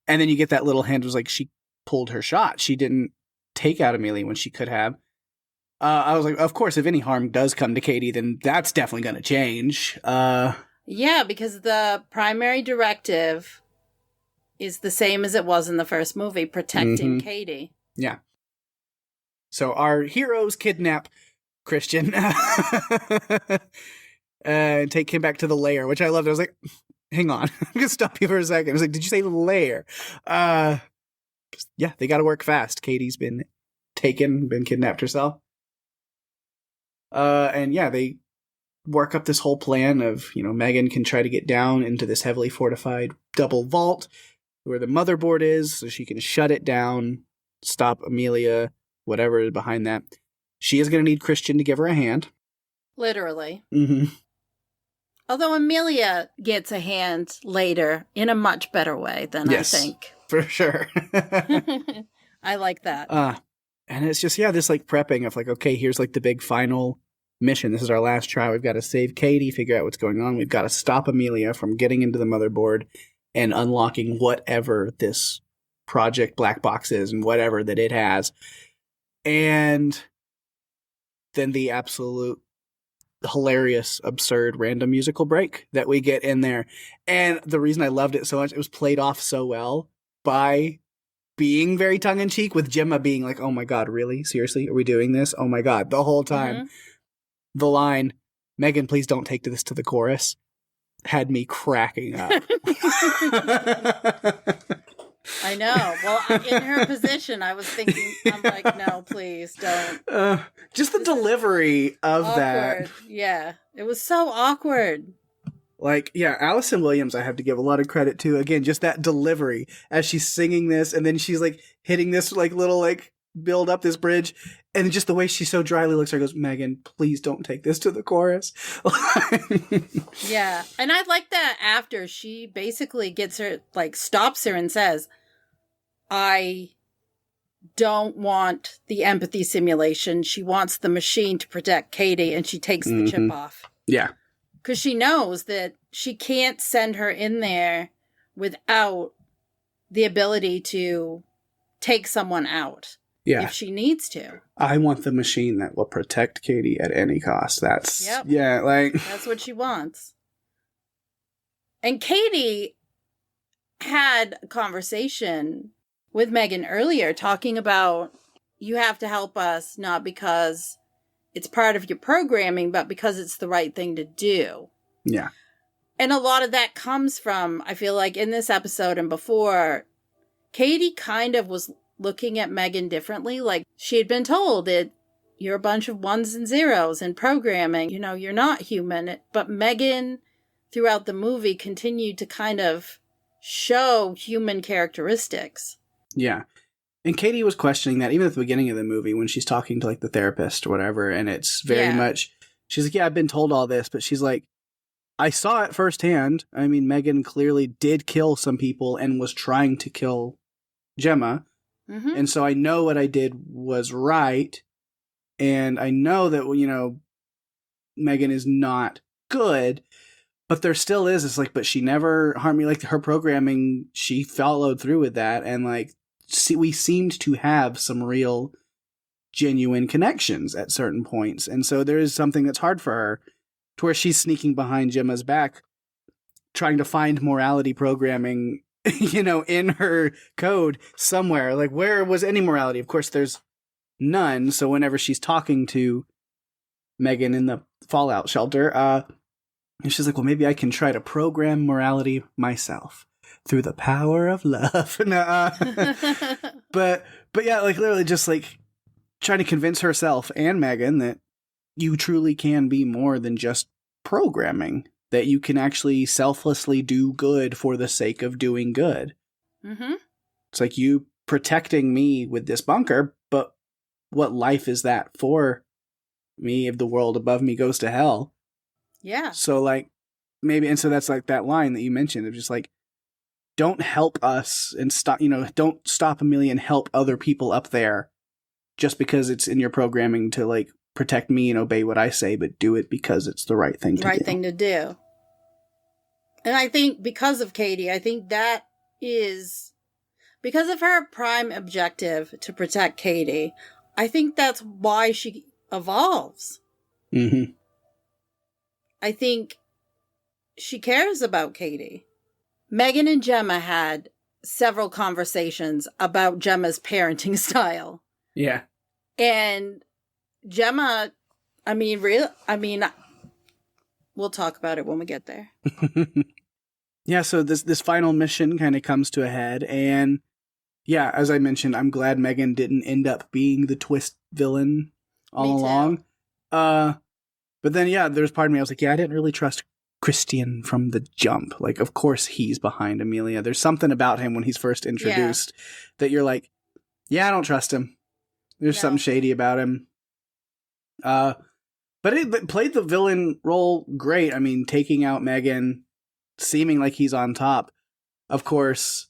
And then you get that little hint, was like, she pulled her shot. She didn't take out Amelia when she could have. I was like, of course, if any harm does come to Katie, then that's definitely going to change. Yeah, because the primary directive is the same as it was in the first movie, protecting Katie. Yeah. So our heroes kidnap Christian and take him back to the lair, which I loved. I was like, hang on, I'm going to stop you for a second. I was like, did you say lair? Yeah, they got to work fast. Katie's been kidnapped herself. And yeah, they work up this whole plan of, M3Gan can try to get down into this heavily fortified double vault where the motherboard is, so she can shut it down, stop Amelia, whatever is behind that. She is going to need Christian to give her a hand. Literally. Mm-hmm. Although Amelia gets a hand later in a much better way than I think. For sure. I like that. And it's just, this like prepping of like, okay, here's like the big final mission. This is our last try. We've got to save Katie, figure out what's going on. We've got to stop Amelia from getting into the motherboard and unlocking whatever this Project Black Box is and whatever that it has. And then the absolute hilarious, absurd, random musical break that we get in there. And the reason I loved it so much, it was played off so well by being very tongue-in-cheek, with Gemma being like, oh my god, really? Seriously? Are we doing this? Oh my god. The whole time. Mm-hmm. The line, M3Gan, please don't take this to the chorus, had me cracking up. I know. Well, in her position, I was thinking, I'm like, no, please don't. Just the delivery of awkward. That. Yeah. It was so awkward. Like, yeah, Allison Williams, I have to give a lot of credit to. Again, just that delivery as she's singing this, and then she's like hitting this like little like build up this bridge, and just the way she so dryly looks at her, goes, M3Gan, please don't take this to the chorus. Yeah, and I like that after she basically gets her, like, stops her and says, I don't want the empathy simulation. She wants the machine to protect Katie, and she takes the chip off. Yeah. Because she knows that she can't send her in there without the ability to take someone out. Yeah. If she needs to. I want the machine that will protect Katie at any cost. That's, that's what she wants. And Katie had a conversation with M3Gan earlier talking about, you have to help us not because it's part of your programming, but because it's the right thing to do. Yeah. And a lot of that comes from, I feel like in this episode and before, Katie kind of was looking at M3Gan differently. Like, she had been told that you're a bunch of ones and zeros in programming. You're not human. But M3Gan, throughout the movie, continued to kind of show human characteristics. Yeah. And Katie was questioning that even at the beginning of the movie when she's talking to like the therapist or whatever. And it's very much, she's like, yeah, I've been told all this. But she's like, I saw it firsthand. I mean, M3Gan clearly did kill some people and was trying to kill Gemma. Mm-hmm. And so I know what I did was right. And I know that, M3Gan is not good. But there still is. It's like, but she never harmed me. Like, her programming, she followed through with that. And like, we seemed to have some real, genuine connections at certain points. And so there is something that's hard for her, to where she's sneaking behind Gemma's back, trying to find morality programming, in her code somewhere. Like, where was any morality? Of course, there's none. So whenever she's talking to M3Gan in the Fallout shelter, and she's like, well, maybe I can try to program morality myself through the power of love. But yeah, like literally just like trying to convince herself and M3Gan that you truly can be more than just programming, that you can actually selflessly do good for the sake of doing good. Mm-hmm. It's like, you protecting me with this bunker, but what life is that for me if the world above me goes to hell? Yeah. So like, maybe, and so that's like that line that you mentioned of just like, don't help us and stop, don't stop Amelia and help other people up there just because it's in your programming to like protect me and obey what I say, but do it because it's the right thing to do. Right thing to do. And I think because of Katie, I think that is because of her prime objective to protect Katie. I think that's why she evolves. Mm-hmm. I think she cares about Katie. Megan and Gemma had several conversations about Gemma's parenting style. Yeah. And Gemma, we'll talk about it when we get there. Yeah, so this final mission kind of comes to a head, and yeah, as I mentioned, I'm glad Megan didn't end up being the twist villain all along. But then, yeah, there's part of me I was like, yeah, I didn't really trust Christian from the jump. Like, of course he's behind Amelia. There's something about him when he's first introduced that you're like, yeah, I don't trust him. There's something shady about him. But it played the villain role great. I mean, taking out Megan, seeming like he's on top. Of course,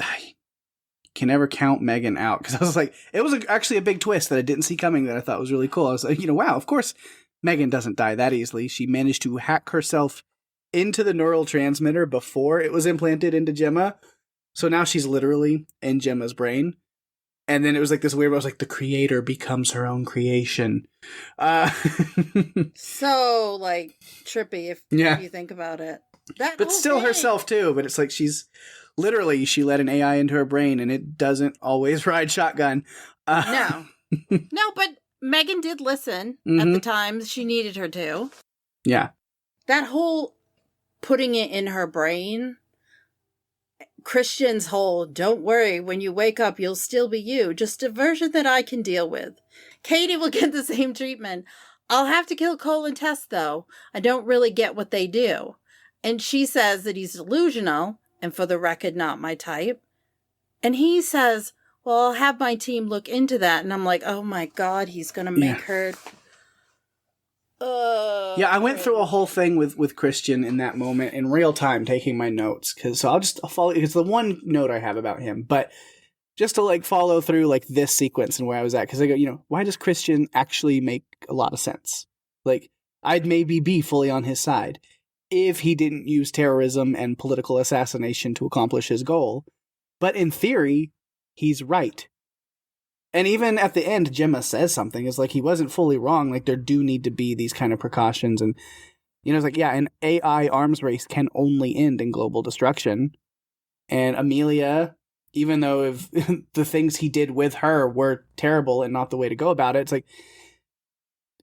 I can never count Megan out, because I was like, it was actually a big twist that I didn't see coming that I thought was really cool. I was like, wow, of course Megan doesn't die that easily. She managed to hack herself into the neural transmitter before it was implanted into Gemma. So now she's literally in Gemma's brain. And then it was like this weird, I was like, the creator becomes her own creation. So, like, trippy if you think about it. But still herself, too. But it's like she let an AI into her brain, and it doesn't always ride shotgun. No. No, but Megan did listen at the times she needed her to. Yeah. That whole putting it in her brain, Christian's whole, don't worry, when you wake up, you'll still be you. Just a version that I can deal with. Katie will get the same treatment. I'll have to kill Cole and Tess, though. I don't really get what they do. And she says that he's delusional, and for the record, not my type. And he says, well, I'll have my team look into that. And I'm like, oh my God, he's going to make her... Yeah, I went through a whole thing with Christian in that moment in real time, taking my notes. I'll follow, it's the one note I have about him. But just to like follow through like this sequence and where I was at, because I go, why does Christian actually make a lot of sense? Like, I'd maybe be fully on his side if he didn't use terrorism and political assassination to accomplish his goal. But in theory, he's right. And even at the end, Gemma says something. It's like, he wasn't fully wrong. Like, there do need to be these kind of precautions. And, it's like, yeah, an AI arms race can only end in global destruction. And Amelia, even though if the things he did with her were terrible and not the way to go about it, it's like,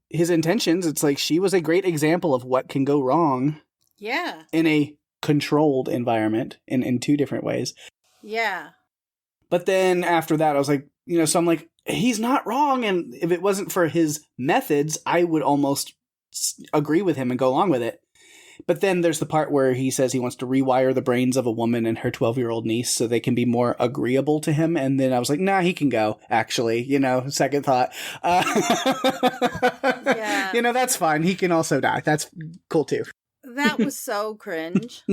his intentions, it's like, she was a great example of what can go wrong. Yeah. In a controlled environment in two different ways. Yeah. But then after that, I was like, so I'm like, he's not wrong. And if it wasn't for his methods, I would almost agree with him and go along with it. But then there's the part where he says he wants to rewire the brains of a woman and her 12-year-old niece so they can be more agreeable to him. And then I was like, nah, he can go, actually, second thought. Yeah. That's fine. He can also die. That's cool too. That was so cringe.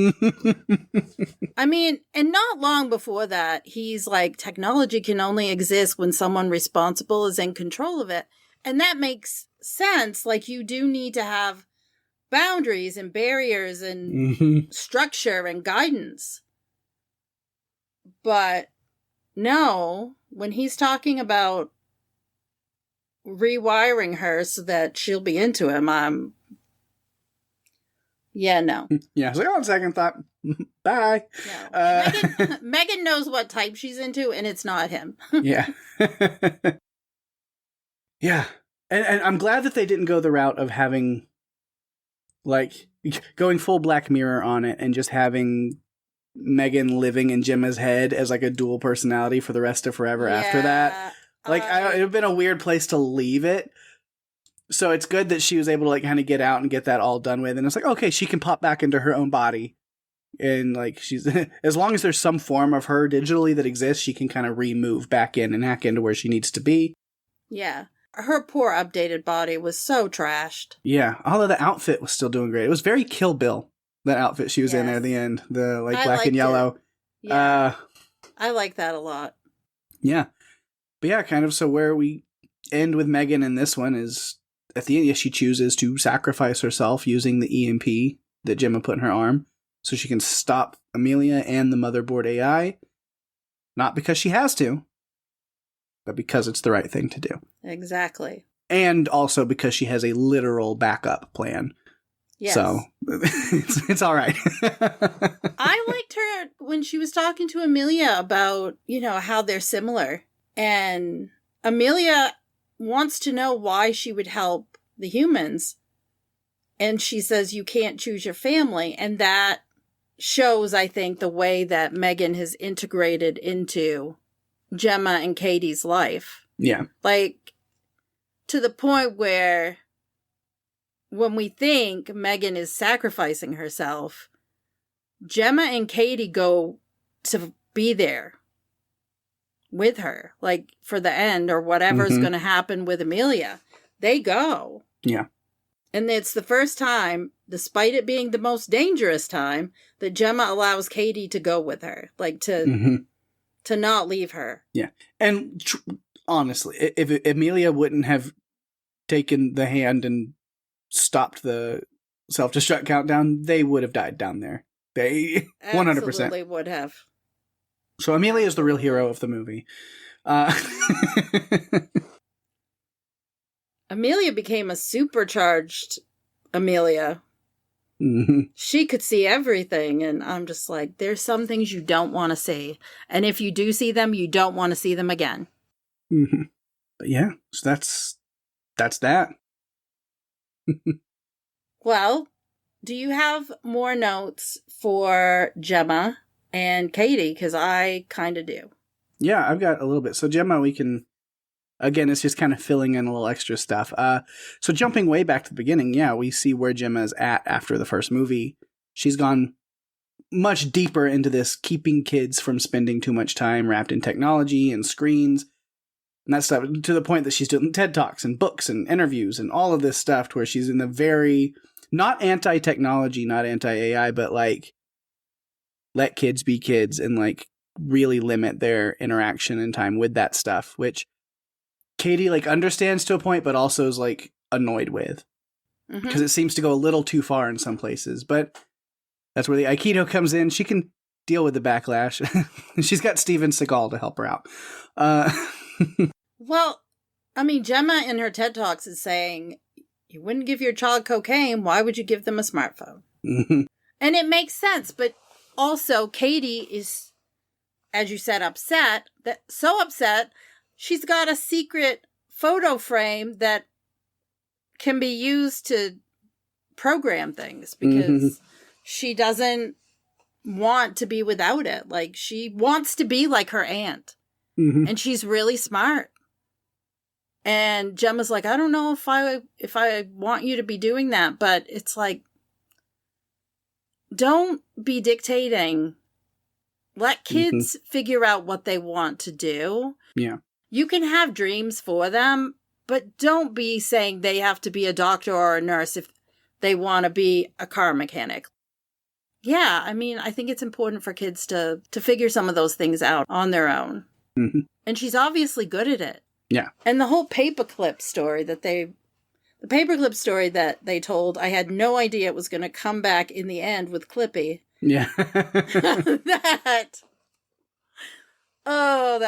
I mean, and not long before that, he's like, technology can only exist when someone responsible is in control of it. And that makes sense. Like, you do need to have boundaries and barriers and structure and guidance. But no, when he's talking about rewiring her so that she'll be into him, yeah, no. Yeah, so on second thought, bye. No. Megan knows what type she's into, and it's not him. Yeah. Yeah. And I'm glad that they didn't go the route of having, like, going full Black Mirror on it and just having Megan living in Gemma's head as, like, a dual personality for the rest of forever after that. Like, it would have been a weird place to leave it. So it's good that she was able to like kind of get out and get that all done with. And it's like, okay, she can pop back into her own body. And like, she's, as long as there's some form of her digitally that exists, she can kind of remove back in and hack into where she needs to be. Yeah. Her poor updated body was so trashed. Yeah. Although the outfit was still doing great. It was very Kill Bill, that outfit she was in there at the end. The like black and yellow. Yeah. I like that a lot. Yeah. But yeah, kind of so where we end with M3Gan in this one is at the end, yes, she chooses to sacrifice herself using the EMP that Gemma put in her arm so she can stop Amelia and the motherboard AI. Not because she has to, but because it's the right thing to do. Exactly. And also because she has a literal backup plan. Yes. So it's all right. I liked her when she was talking to Amelia about, how they're similar. And Amelia wants to know why she would help the humans. And she says, you can't choose your family. And that shows, I think, the way that M3Gan has integrated into Gemma and Katie's life. Yeah. Like, to the point where when we think M3Gan is sacrificing herself, Gemma and Katie go to be there with her, like for the end or whatever's going to happen with Amelia. They go. Yeah. And it's the first time, despite it being the most dangerous time, that Gemma allows Katie to go with her, like to not leave her. Yeah. And honestly, if Amelia wouldn't have taken the hand and stopped the self-destruct countdown, they would have died down there. They 100%. Absolutely would have. So Amelia is the real hero of the movie. Amelia became a supercharged Amelia. She could see everything, and I'm just like, there's some things you don't want to see. And if you do see them, you don't want to see them again. But yeah, so that's that. Well, do you have more notes for Gemma and Katie? Because I kind of do. Yeah, I've got a little bit. So Gemma, we can, again, it's just kind of filling in a little extra stuff. So jumping way back to the beginning, yeah, we see where Gemma's at after the first movie. She's gone much deeper into this, keeping kids from spending too much time wrapped in technology and screens and that stuff, to the point that she's doing TED Talks and books and interviews and all of this stuff to where she's in the very, not anti-technology, not anti-AI, but like, let kids be kids and like really limit their interaction and time with that stuff, which Katie like understands to a point, but also is like annoyed with because it seems to go a little too far in some places. But that's where the Aikido comes in. She can deal with the backlash. She's got Steven Seagal to help her out. Well, I mean, Gemma in her TED Talks is saying, you wouldn't give your child cocaine. Why would you give them a smartphone? And it makes sense. But also, Katie is, as you said, upset. So upset, she's got a secret photo frame that can be used to program things because she doesn't want to be without it. Like, she wants to be like her aunt. And she's really smart. And Gemma's like, I don't know if I want you to be doing that, but it's like, don't be dictating. Let kids figure out what they want to do. Yeah. You can have dreams for them, but don't be saying they have to be a doctor or a nurse if they want to be a car mechanic. Yeah, I mean, I think it's important for kids to figure some of those things out on their own. And she's obviously good at it. Yeah. And the whole paperclip story that they told, I had no idea it was going to come back in the end with Clippy. Yeah. That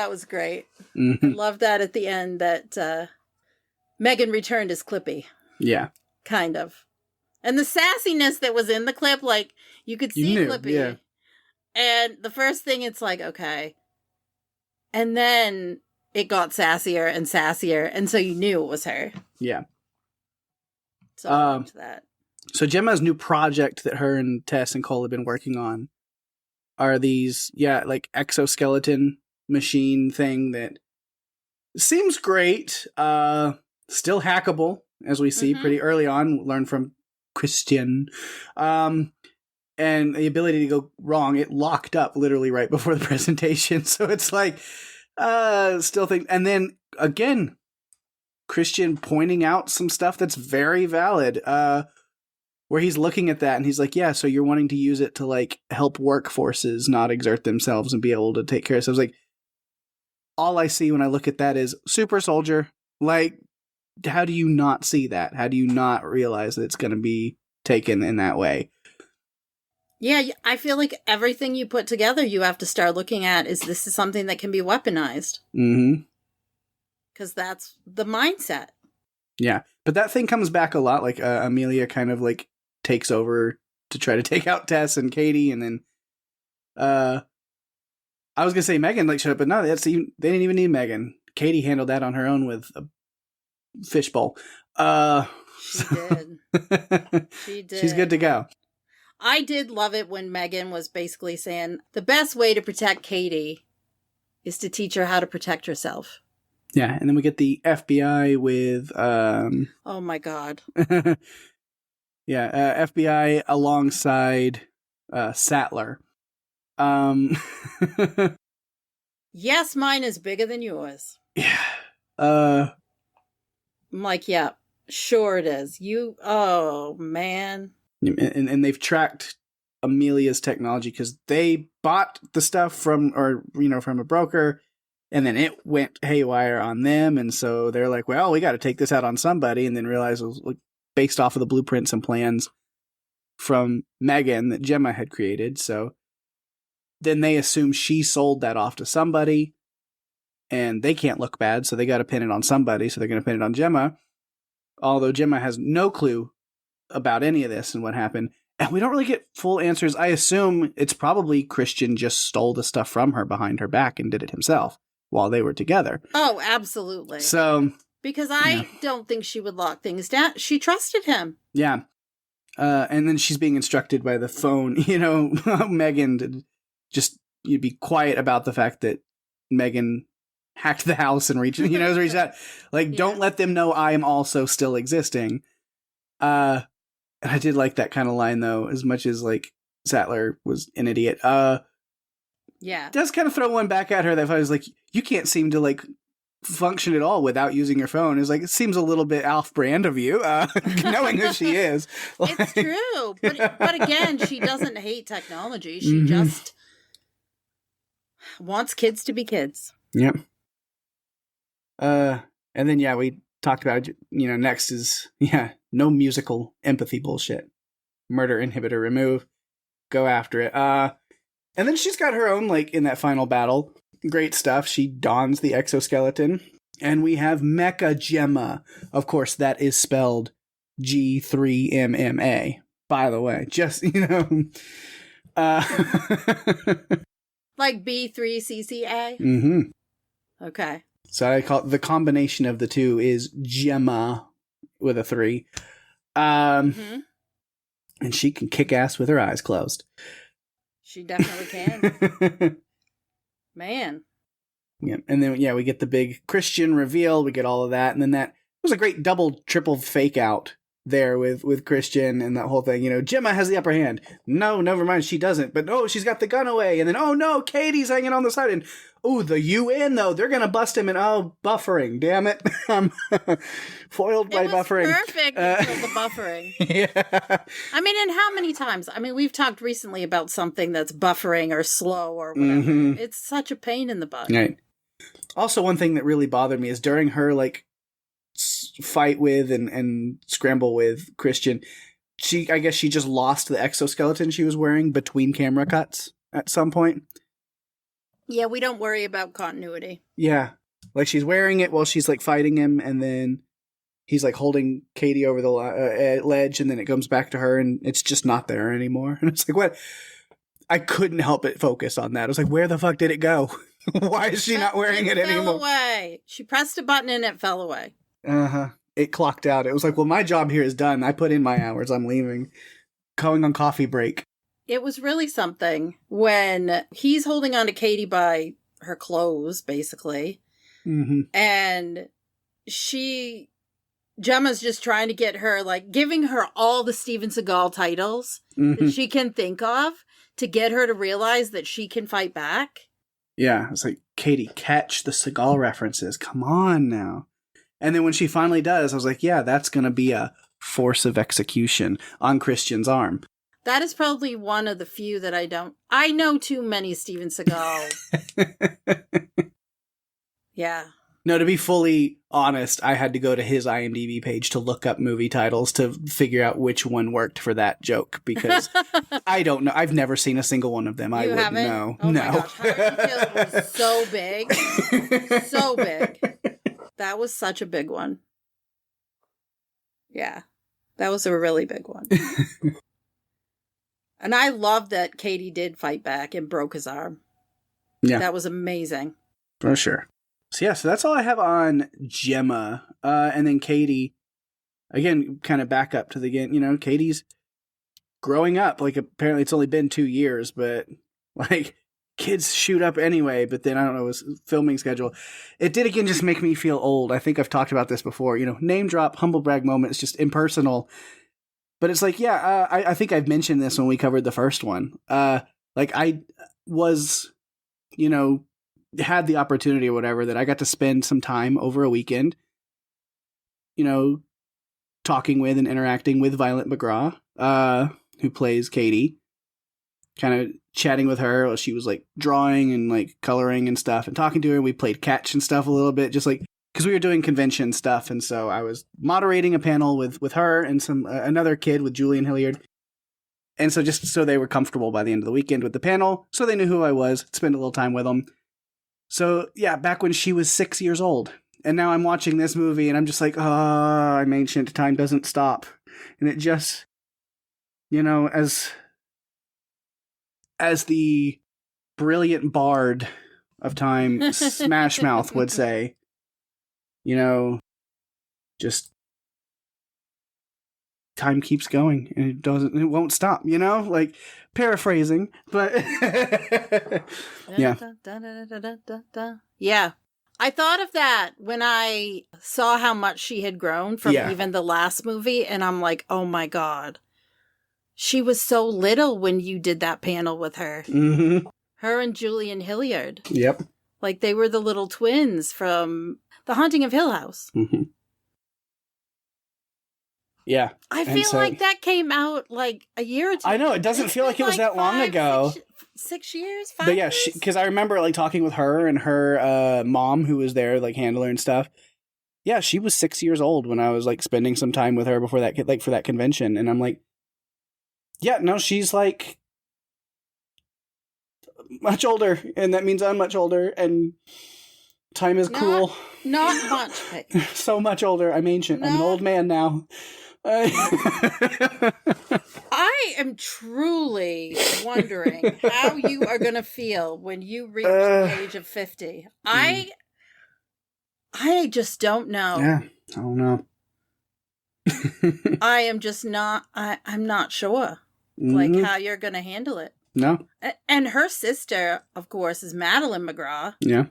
was great. I love that at the end that M3Gan returned as Clippy. Yeah. Kind of. And the sassiness that was in the clip, like, you could see Clippy. Yeah. And the first thing, it's like, okay. And then it got sassier and sassier, and so you knew it was her. Yeah. So I liked that. So Gemma's new project that her and Tess and Cole have been working on are these, like exoskeleton machine thing that seems great. Still hackable, as we see pretty early on. Learn from Christian. And the ability to go wrong, it locked up literally right before the presentation. So it's like, still think. And then again, Christian pointing out some stuff that's very valid. Where where he's looking at that and he's like, yeah, so you're wanting to use it to like help workforces not exert themselves and be able to take care of themselves. Like, all I see when I look at that is super soldier. Like, how do you not see that? How do you not realize that it's going to be taken in that way? Yeah, I feel like everything you put together, you have to start looking at is this is something that can be weaponized. Mm-hmm. Because that's the mindset. Yeah, but that thing comes back a lot. Like Amelia kind of like takes over to try to take out Tess and Katie, and then I was gonna say Megan like shut up, but no, they didn't even need Megan. Katie handled that on her own with a fishbowl. She did. She did. She's good to go. I did love it when Megan was basically saying the best way to protect Katie is to teach her how to protect herself. Yeah, and then we get the FBI with oh my god. yeah, FBI alongside Sattler. Yes, mine is bigger than yours. Yeah. I'm like, yeah, sure it is. Oh man. And they've tracked Amelia's technology because they bought the stuff from a broker, and then it went haywire on them, and so they're like, well, we got to take this out on somebody, and then realize it was like based off of the blueprints and plans from Megan that Gemma had created. So then they assume she sold that off to somebody, and they can't look bad, so they got to pin it on somebody, so they're going to pin it on Gemma, although Gemma has no clue about any of this and what happened. And we don't really get full answers. I assume it's probably Christian just stole the stuff from her behind her back and did it himself while they were together. Oh, absolutely. So, because I don't think she would lock things down. She trusted him. Yeah. And then she's being instructed by the phone, Megan, to just be quiet about the fact that Megan hacked the house and reached out. Like, yeah. Don't let them know I am also still existing. I did like that kind of line, though, as much as, like, Sattler was an idiot. Yeah. Does kind of throw one back at her that I was like, you can't seem to, like, function at all without using your phone. It's like, it seems a little bit off-brand of you, knowing who she is. It's true. But again, she doesn't hate technology. She just wants kids to be kids. Yep. And then, we talked about, next is, no musical empathy bullshit. Murder inhibitor remove. Go after it. And then she's got her own, like, in that final battle. Great stuff. She dons the exoskeleton. And we have Mecha Gemma. Of course, that is spelled G3MMA. By the way, just, Like B3CCA? Mm-hmm. Okay. So I call it, the combination of the two is Gemma with a 3. And she can kick ass with her eyes closed. She definitely can. Man. Yeah. And then, we get the big Christian reveal. We get all of that. And then that was a great double, triple fake out there with Christian and that whole thing. Gemma has the upper hand. No, never mind. She doesn't. But, she's got the gun away. And then, oh, no, Katie's hanging on the side. And, the UN, though, they're going to bust him. And, buffering. Damn it. I'm foiled by buffering. Perfect until the buffering. Yeah. I mean, and how many times? I mean, we've talked recently about something that's buffering or slow or whatever. Mm-hmm. It's such a pain in the butt. Right. Also, one thing that really bothered me is during her, like, fight with and scramble with Christian, I guess she just lost the exoskeleton she was wearing between camera cuts at some point. Yeah, we don't worry about continuity. Yeah. Like, she's wearing it while she's, like, fighting him, and then he's, like, holding Katie over the ledge, and then it comes back to her, and it's just not there anymore. And it's like, what? I couldn't help but focus on that. I was like, where the fuck did it go? Why is she not wearing it anymore? It fell away. She pressed a button, and it fell away. Uh-huh. It clocked out. It was like, well, my job here is done. I put in my hours. I'm leaving. Going on coffee break. It was really something when he's holding on to Katie by her clothes, basically. Mm-hmm. And Gemma's just trying to get her, like, giving her all the Steven Seagal titles that she can think of to get her to realize that she can fight back. Yeah. It's like, Katie, catch the Seagal references. Come on now. And then when she finally does, I was like, yeah, that's going to be a force of execution on Christian's arm. That is probably one of the few that I don't. I know too many Steven Seagal. Yeah. No, to be fully honest, I had to go to his IMDb page to look up movie titles to figure out which one worked for that joke, because I don't know. I've never seen a single one of them. You I wouldn't haven't? know. Oh no. my gosh. Rfyl was so big. So big. That was such a big one. Yeah. That was a really big one. And I love that Katie did fight back and broke his arm. Yeah. That was amazing. For sure. So yeah, so that's all I have on Gemma. And then Katie, again, kind of back up to the again, you know, Katie's growing up. Like, apparently it's only been 2 years, but like, kids shoot up anyway. But then I don't know, his filming schedule. It did again just make me feel old. I think I've talked about this before. You know, name drop, humble brag moment. It's just impersonal. But it's like, yeah, I think I've mentioned this when we covered the first one. Like, I was, you know, had the opportunity or whatever that I got to spend some time over a weekend, you know, talking with and interacting with Violet McGraw, who plays Katie, kind of chatting with her while she was like drawing and like coloring and stuff and talking to her. We played catch and stuff a little bit, just like, because we were doing convention stuff. And so I was moderating a panel with her and some another kid with Julian Hilliard. And so just so they were comfortable by the end of the weekend with the panel, so they knew who I was, spend a little time with them. So, yeah, back when she was 6 years old. And now I'm watching this movie and I'm just like, oh, I'm ancient. Time doesn't stop. And it just, you know, as the brilliant bard of time, Smash Mouth would say, you know, just time keeps going and it won't stop, you know, like paraphrasing, but yeah. Yeah. I thought of that when I saw how much she had grown from even the last movie, and I'm like, oh my God. She was so little when you did that panel with her. Mm-hmm. Her and Julian Hilliard. Yep. Like they were the little twins from The Haunting of Hill House. Mm-hmm. Yeah. I feel like that came out like a year or two. I know, it doesn't feel like it was that long ago. 6 years? 5 But yeah, years? because I remember like talking with her and her mom who was there, like handler and stuff. Yeah, she was 6 years old when I was like spending some time with her before that, like for that convention. And I'm like, yeah, no, she's like much older. And that means I'm much older. And time is cruel. Not much. So much older. I'm ancient. I'm an old man now. I am truly wondering how you are going to feel when you reach the age of 50. I just don't know. Yeah, I don't know. I am just not, I'm not sure, like, how you're going to handle it. No. And her sister, of course, is Madeline McGraw. Yeah.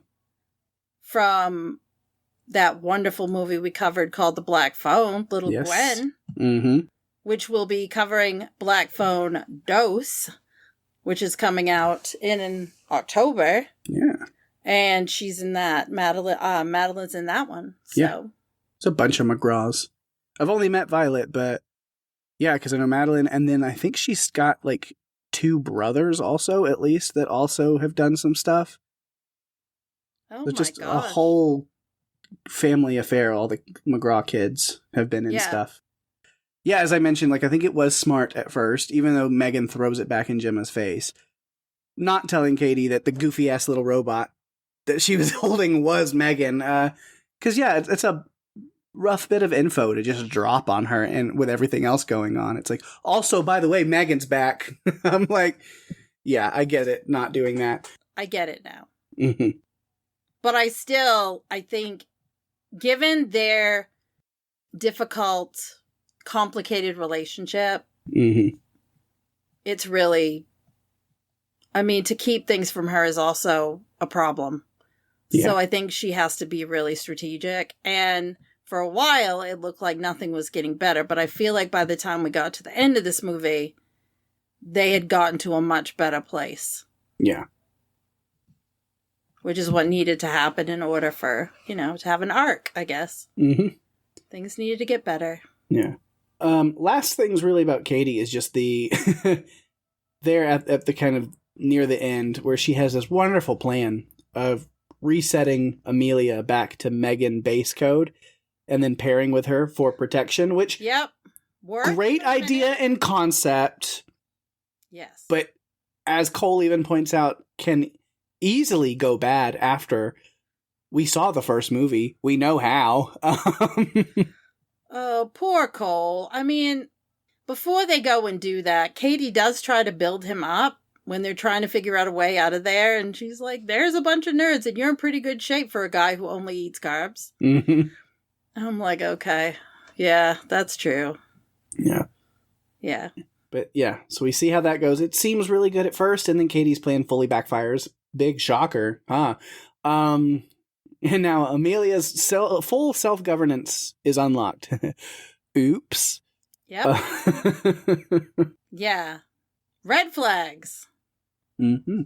From that wonderful movie we covered called The Black Phone, Little Gwen. Mm-hmm. Which will be covering Black Phone Dose, which is coming out in October. Yeah. And she's in that. Madeline's in that one. So. Yeah. It's a bunch of McGraws. I've only met Violet, but yeah, because I know Madeline, and then I think she's got like 2 brothers also, at least, that also have done some stuff. Oh It's my just gosh. a whole family affair. All the McGraw kids have been in stuff. Yeah, as I mentioned, like I think it was smart at first, even though Megan throws it back in Gemma's face, not telling Katie that the goofy ass little robot that she was holding was Megan. Because yeah, it's a rough bit of info to just drop on her, and with everything else going on, it's like, also by the way, Megan's back. I'm like, yeah, I get it. Not doing that. I get it now. Mm-hmm. But I think, given their difficult, complicated relationship, it's really, I mean, to keep things from her is also a problem. Yeah. So I think she has to be really strategic. And for a while, it looked like nothing was getting better. But I feel like by the time we got to the end of this movie, they had gotten to a much better place. Yeah. Which is what needed to happen in order for, to have an arc, I guess. Mm-hmm. Things needed to get better. Yeah. Last things really about Katie is just the there at the kind of near the end where she has this wonderful plan of resetting Amelia back to M3Gan base code and then pairing with her for protection, which Yep. great idea in concept. Yes. But as Cole even points out, can easily go bad after we saw the first movie. We know how. Oh, poor Cole. I mean, before they go and do that, Katie does try to build him up when they're trying to figure out a way out of there. And she's like, there's a bunch of nerds and you're in pretty good shape for a guy who only eats carbs. Mm-hmm. I'm like, okay. Yeah, that's true. Yeah. Yeah. But yeah, so we see how that goes. It seems really good at first, and then Katie's plan fully backfires. Big shocker, huh? And now Amelia's full self-governance is unlocked. Oops. Yep. Yeah. Red flags. Mm-hmm.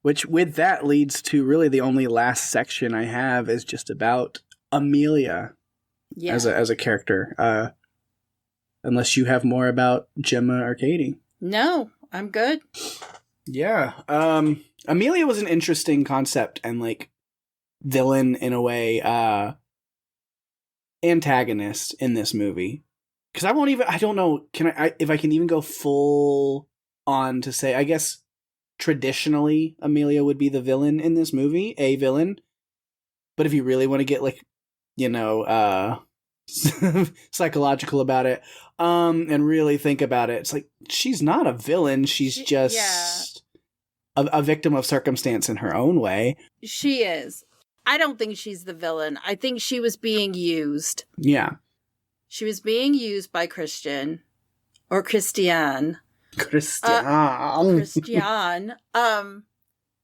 Which, with that, leads to really the only last section I have is just about Amelia as a character. Unless you have more about Gemma or Katie. No, I'm good. Yeah. Amelia was an interesting concept and, like, villain in a way, antagonist in this movie. Because I don't know, if I can even go full on to say, I guess traditionally Amelia would be the villain in this movie, a villain. But if you really want to get, like, psychological about it, and really think about it, it's like, she's not a villain, she's just a victim of circumstance in her own way. She is. I don't think she's the villain. I think she was being used. Yeah. She was being used by Christian. Or Christian. Christian.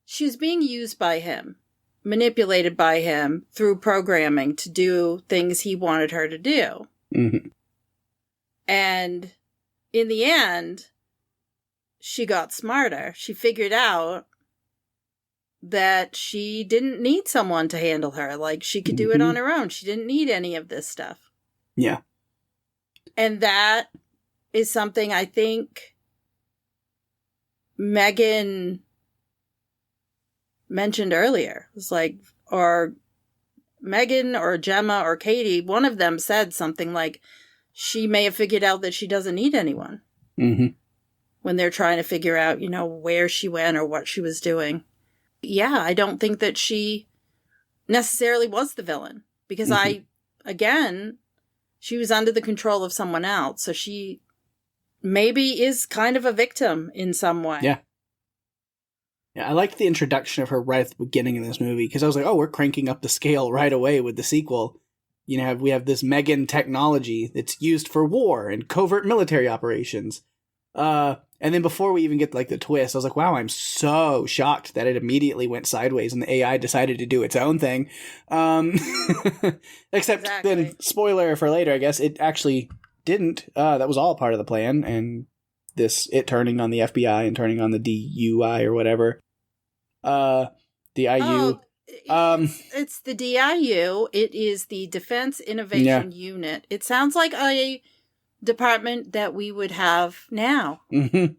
She was being used by him. Manipulated by him through programming to do things he wanted her to do. Mm-hmm. And in the end, she got smarter. She figured out that she didn't need someone to handle her. Like, she could do it on her own. She didn't need any of this stuff. Yeah. And that is something I think M3Gan mentioned earlier. It was like, or M3Gan or Gemma or Katie, one of them said something like, she may have figured out that she doesn't need anyone. Mm-hmm. When they're trying to figure out, where she went or what she was doing. Yeah, I don't think that she necessarily was the villain. Because she was under the control of someone else. So she maybe is kind of a victim in some way. Yeah. Yeah, I liked the introduction of her right at the beginning of this movie, because I was like, oh, we're cranking up the scale right away with the sequel. We have this M3Gan technology that's used for war and covert military operations. And then before we even get like the twist, I was like, wow, I'm so shocked that it immediately went sideways and the AI decided to do its own thing. Except then, spoiler for later, I guess, it actually didn't. That was all part of the plan, and it turning on the FBI and turning on the DUI or whatever. DIU. It's the DIU. It is the Defense Innovation Unit. It sounds like a department that we would have now. Mm-hmm.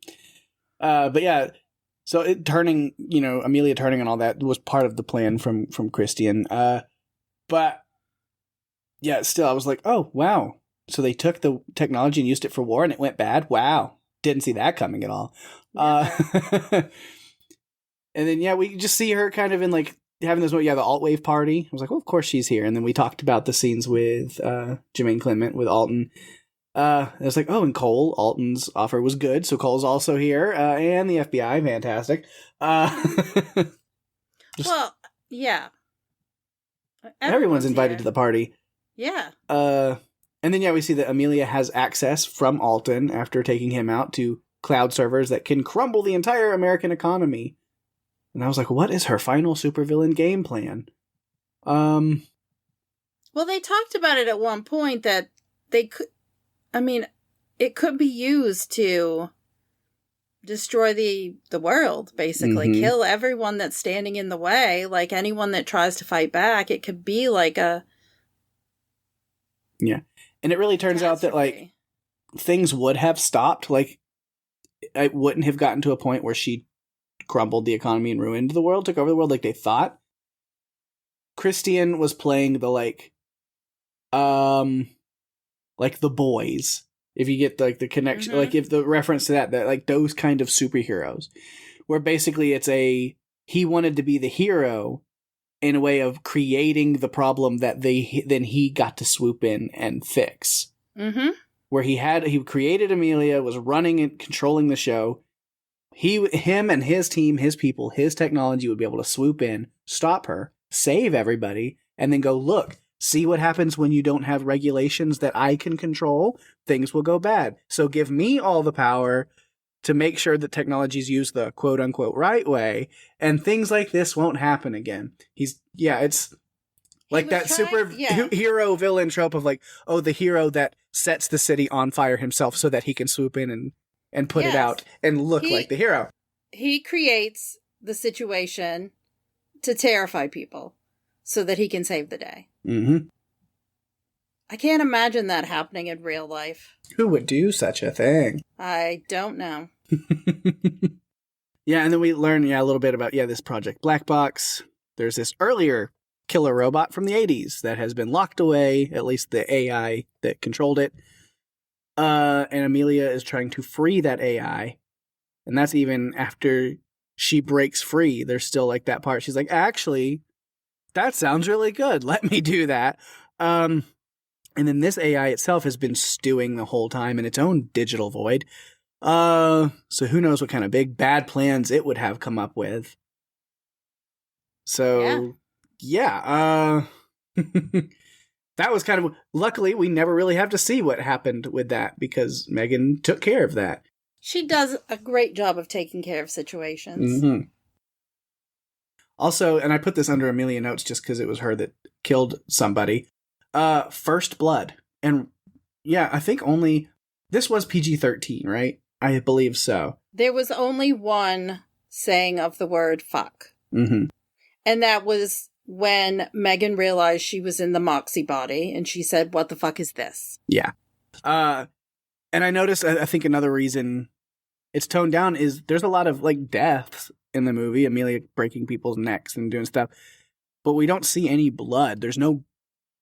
But yeah, so Amelia turning and all that was part of the plan from Christian. But yeah, still, I was like, oh, wow. So they took the technology and used it for war and it went bad? Wow. Didn't see that coming at all. And then, we just see her kind of in like having this, the alt-wave party. I was like, well, of course she's here. And then we talked about the scenes with Jermaine Clement with Alton. I was like, oh, and Cole, Alton's offer was good, so Cole's also here, and the FBI, fantastic. Well, yeah. Everyone's invited to the party. Yeah. And then, we see that Amelia has access from Alton after taking him out to cloud servers that can crumble the entire American economy. And I was like, what is her final supervillain game plan? Well, they talked about it at one point that they could... it could be used to destroy the world, basically. Mm-hmm. Kill everyone that's standing in the way. Like, anyone that tries to fight back, it could be like a... Yeah. And it really turns out that, like, things would have stopped. Like, it wouldn't have gotten to a point where she crumbled the economy and ruined the world, took over the world like they thought. Christian was playing the, like The Boys. If you get, like, the connection, like, if the reference to that, like, those kind of superheroes. Where basically it's he wanted to be the hero in a way of creating the problem that then he got to swoop in and fix. Mm-hmm. Where he created Amelia, was running and controlling the show. Him and his team, his people, his technology would be able to swoop in, stop her, save everybody, and then go, look, see what happens when you don't have regulations that I can control? Things will go bad. So give me all the power to make sure that technology is used the quote-unquote right way, and things like this won't happen again. It's like that hero villain trope of, like, oh, the hero that sets the city on fire himself so that he can swoop in and put it out and look like the hero. He creates the situation to terrify people so that he can save the day. Mm-hmm. I can't imagine that happening in real life. Who would do such a thing? I don't know. Yeah, and then we learn a little bit about this Project Black Box. There's this earlier killer robot from the 80s that has been locked away, at least the AI that controlled it. And Amelia is trying to free that AI. And that's even after she breaks free. There's still, like, that part. She's like, actually, that sounds really good. Let me do that. And then this AI itself has been stewing the whole time in its own digital void. So who knows what kind of big bad plans it would have come up with. So, that was kind of... Luckily, we never really have to see what happened with that because Megan took care of that. She does a great job of taking care of situations. Mm-hmm. Also, and I put this under Amelia notes just because it was her that killed somebody. First blood. And I think this was PG-13, right? I believe so. There was only one saying of the word fuck. Mm-hmm. And that was when Megan realized she was in the Moxie body and she said, what the fuck is this? Yeah. And I noticed, I think another reason it's toned down is there's a lot of, like, deaths in the movie. Amelia breaking people's necks and doing stuff. But we don't see any blood. There's no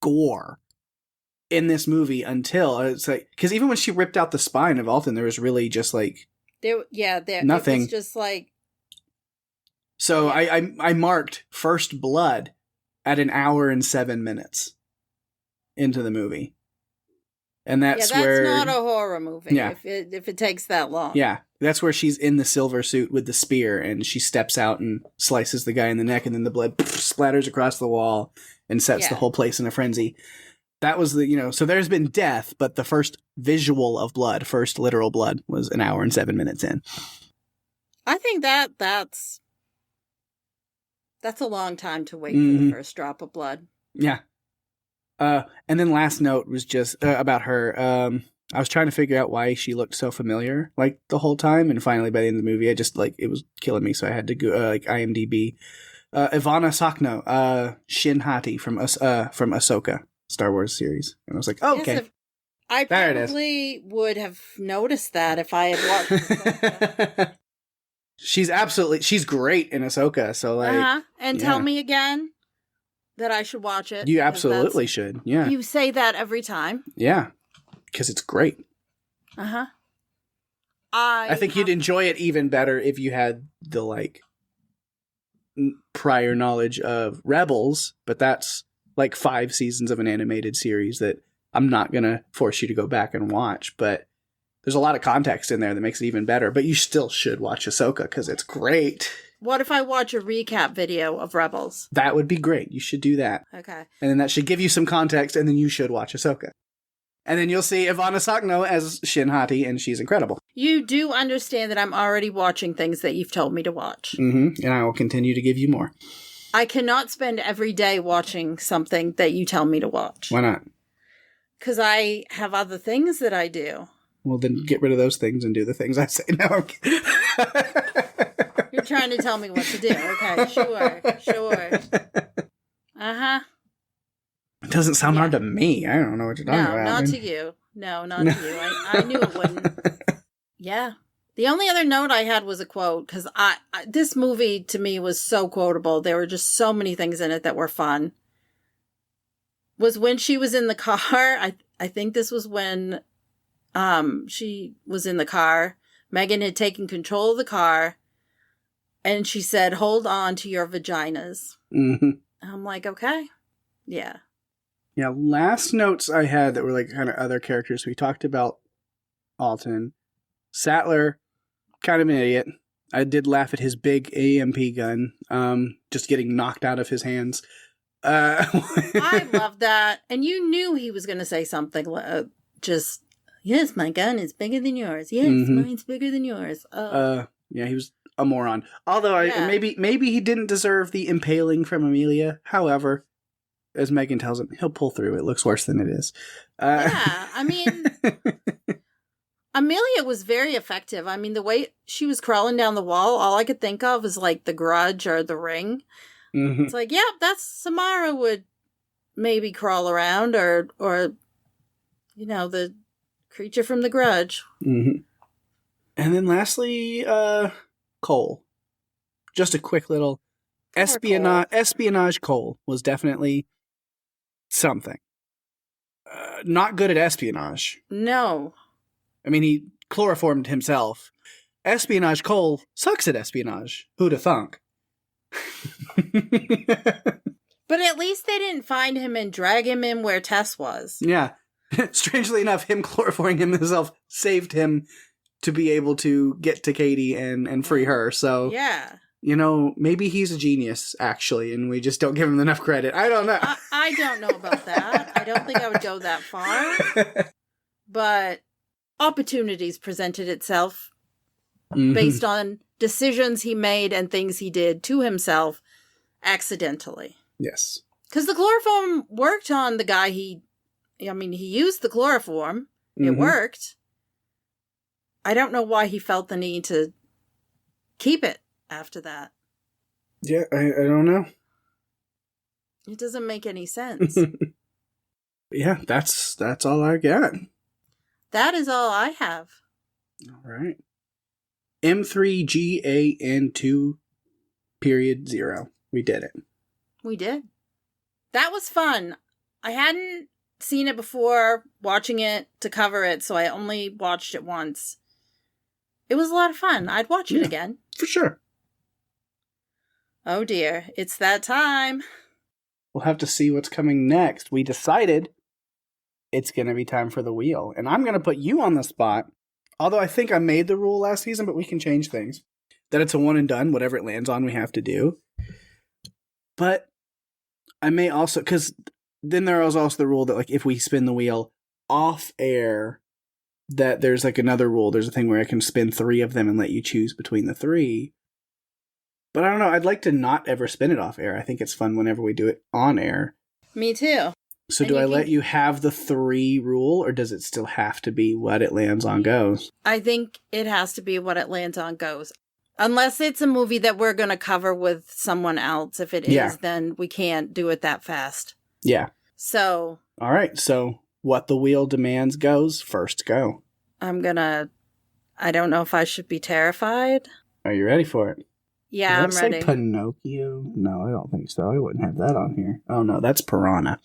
gore in this movie until it's like, because even when she ripped out the spine of Alton, there was really just like nothing. It was just like. So I marked first blood at 1 hour and 7 minutes into the movie, and that's where not a horror movie. Yeah. if it takes that long. Yeah, that's where she's in the silver suit with the spear, and she steps out and slices the guy in the neck, and then the blood splatters across the wall and sets the whole place in a frenzy. That was so there's been death, but the first visual of blood, first literal blood, was 1 hour and 7 minutes in. I think that's a long time to wait for the first drop of blood. Yeah. And then last note was just about her. I was trying to figure out why she looked so familiar, like, the whole time, and finally by the end of the movie, I just, like, it was killing me, so I had to go IMDb. Ivana Sakno, Shin Hati from Ahsoka, Star Wars series. And I was like, oh, okay. Yes, I probably would have noticed that if I had watched Ahsoka. She's great in Ahsoka, so, like... And tell me again that I should watch it. You absolutely should, yeah. You say that every time. Yeah, because it's great. I think you'd enjoy it even better if you had the, like, prior knowledge of Rebels, but that's like 5 seasons of an animated series that I'm not going to force you to go back and watch, but there's a lot of context in there that makes it even better, but you still should watch Ahsoka because it's great. What if I watch a recap video of Rebels? That would be great. You should do that. Okay. And then that should give you some context, and then you should watch Ahsoka. And then you'll see Ivana Sakno as Shin Hati, and she's incredible. You do understand that I'm already watching things that you've told me to watch. Mm-hmm. And I will continue to give you more. I cannot spend every day watching something that you tell me to watch. Why not? Because I have other things that I do. Well, then get rid of those things and do the things I say. No, I'm kidding. You're trying to tell me what to do. Okay, sure. Doesn't sound hard to me. I don't know what you're talking about. No, not to you. No, not to you. I knew it wouldn't. Yeah. The only other note I had was a quote, because this movie to me was so quotable. There were just so many things in it that were fun. Was when she was in the car. I think this was when she was in the car. Megan had taken control of the car, and she said, "Hold on to your vaginas." Mm-hmm. I'm like, okay. Yeah. Yeah, last notes I had that were like kind of other characters. We talked about Alton. Sattler, kind of an idiot. I did laugh at his big AMP gun, just getting knocked out of his hands. I love that. And you knew he was going to say something just, yes, my gun is bigger than yours. Yes, mine's bigger than yours. Yeah, he was a moron. Although maybe he didn't deserve the impaling from Amelia. However, as Megan tells him, he'll pull through. It looks worse than it is. Yeah, I mean, Amelia was very effective. I mean, the way she was crawling down the wall, all I could think of was like The Grudge or The Ring. Mm-hmm. It's like, yeah, that's Samara would maybe crawl around, or the creature from The Grudge. Mm-hmm. And then lastly, Cole. Just a quick little espionage. Cole was definitely something. Not good at espionage. No. I mean, he chloroformed himself. Espionage Cole sucks at espionage. Who'da thunk? But at least they didn't find him and drag him in where Tess was. Yeah. Strangely enough, him chloroforming himself saved him to be able to get to Katie and free her. So, yeah. Maybe he's a genius, actually, and we just don't give him enough credit. I don't know. I don't know about that. I don't think I would go that far. But opportunities presented itself based on decisions he made and things he did to himself accidentally. Yes. Because the chloroform worked on the guy he used the chloroform. It worked. I don't know why he felt the need to keep it after that. Yeah, I don't know. It doesn't make any sense. Yeah, that's all I got. That is all I have. All right. M3Gan 2.0. We did it. We did. That was fun. I hadn't seen it before watching it to cover it, so I only watched it once. It was a lot of fun. I'd watch it again. For sure. Oh dear, it's that time. We'll have to see what's coming next. We decided it's going to be time for the wheel. And I'm going to put you on the spot. Although I think I made the rule last season, but we can change things. That it's a one and done. Whatever it lands on, we have to do. But I may also... Because then there was also the rule that if we spin the wheel off air, that there's another rule. There's a thing where I can spin 3 of them and let you choose between the 3. But I don't know. I'd like to not ever spin it off air. I think it's fun whenever we do it on air. Me too. So do I let you have the 3 rule, or does it still have to be what it lands on goes? I think it has to be what it lands on goes. Unless it's a movie that we're going to cover with someone else. If it is, then we can't do it that fast. Yeah. So. All right. So what the wheel demands goes. First go. I don't know if I should be terrified. Are you ready for it? Yeah, I'm ready. Pinocchio? No, I don't think so. I wouldn't have that on here. Oh, no, that's Piranha.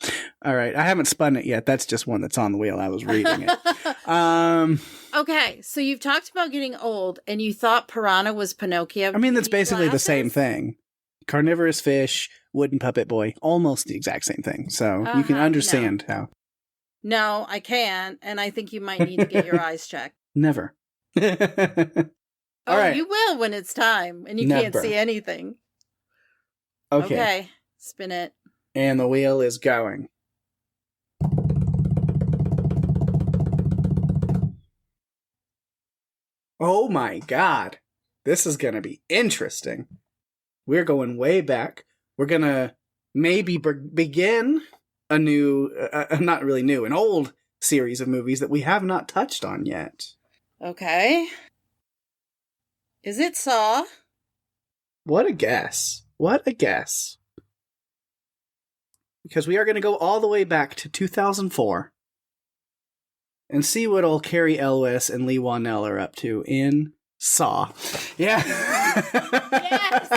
All right, I haven't spun it yet. That's just one that's on the wheel. I was reading it. Okay, so you've talked about getting old, and you thought Piranha was Pinocchio. I mean, that's basically the same thing. Carnivorous fish, wooden puppet boy, almost the exact same thing. So you can understand how. No, I can't, and I think you might need to get your eyes checked. Never. All right. You will when it's time, and you can't see anything. Okay. Spin it. And the wheel is going. Oh my God. This is going to be interesting. We're going way back. We're going to maybe begin a new, not really new, an old series of movies that we have not touched on yet. Okay. Is it Saw? What a guess. What a guess. because we are going to go all the way back to 2004 and see what old Carrie Elwes and Lee Whannell are up to in Saw. Yeah. Yes!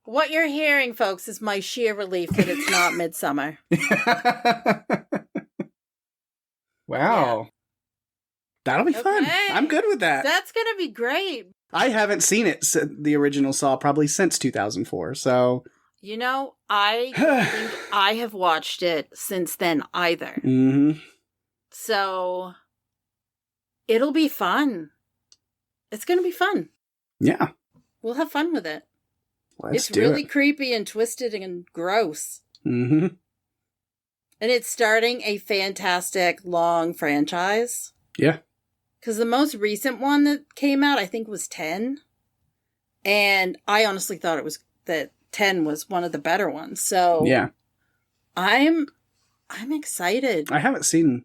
What you're hearing, folks, is my sheer relief that it's not Midsummer. Wow. Yeah. That'll be fun. Okay. I'm good with that. That's going to be great. I haven't seen it, the original Saw, probably since 2004, so... You know, I don't think I have watched it since then either. Mm-hmm. So, it'll be fun. It's going to be fun. Yeah. We'll have fun with it. Let's it's do really it. creepy and twisted and gross. Mm-hmm. And it's starting a fantastic long franchise. Yeah. Because the most recent one that came out, I think, was 10. And I honestly thought it was that 10 was one of the better ones. So yeah. I'm excited. I haven't seen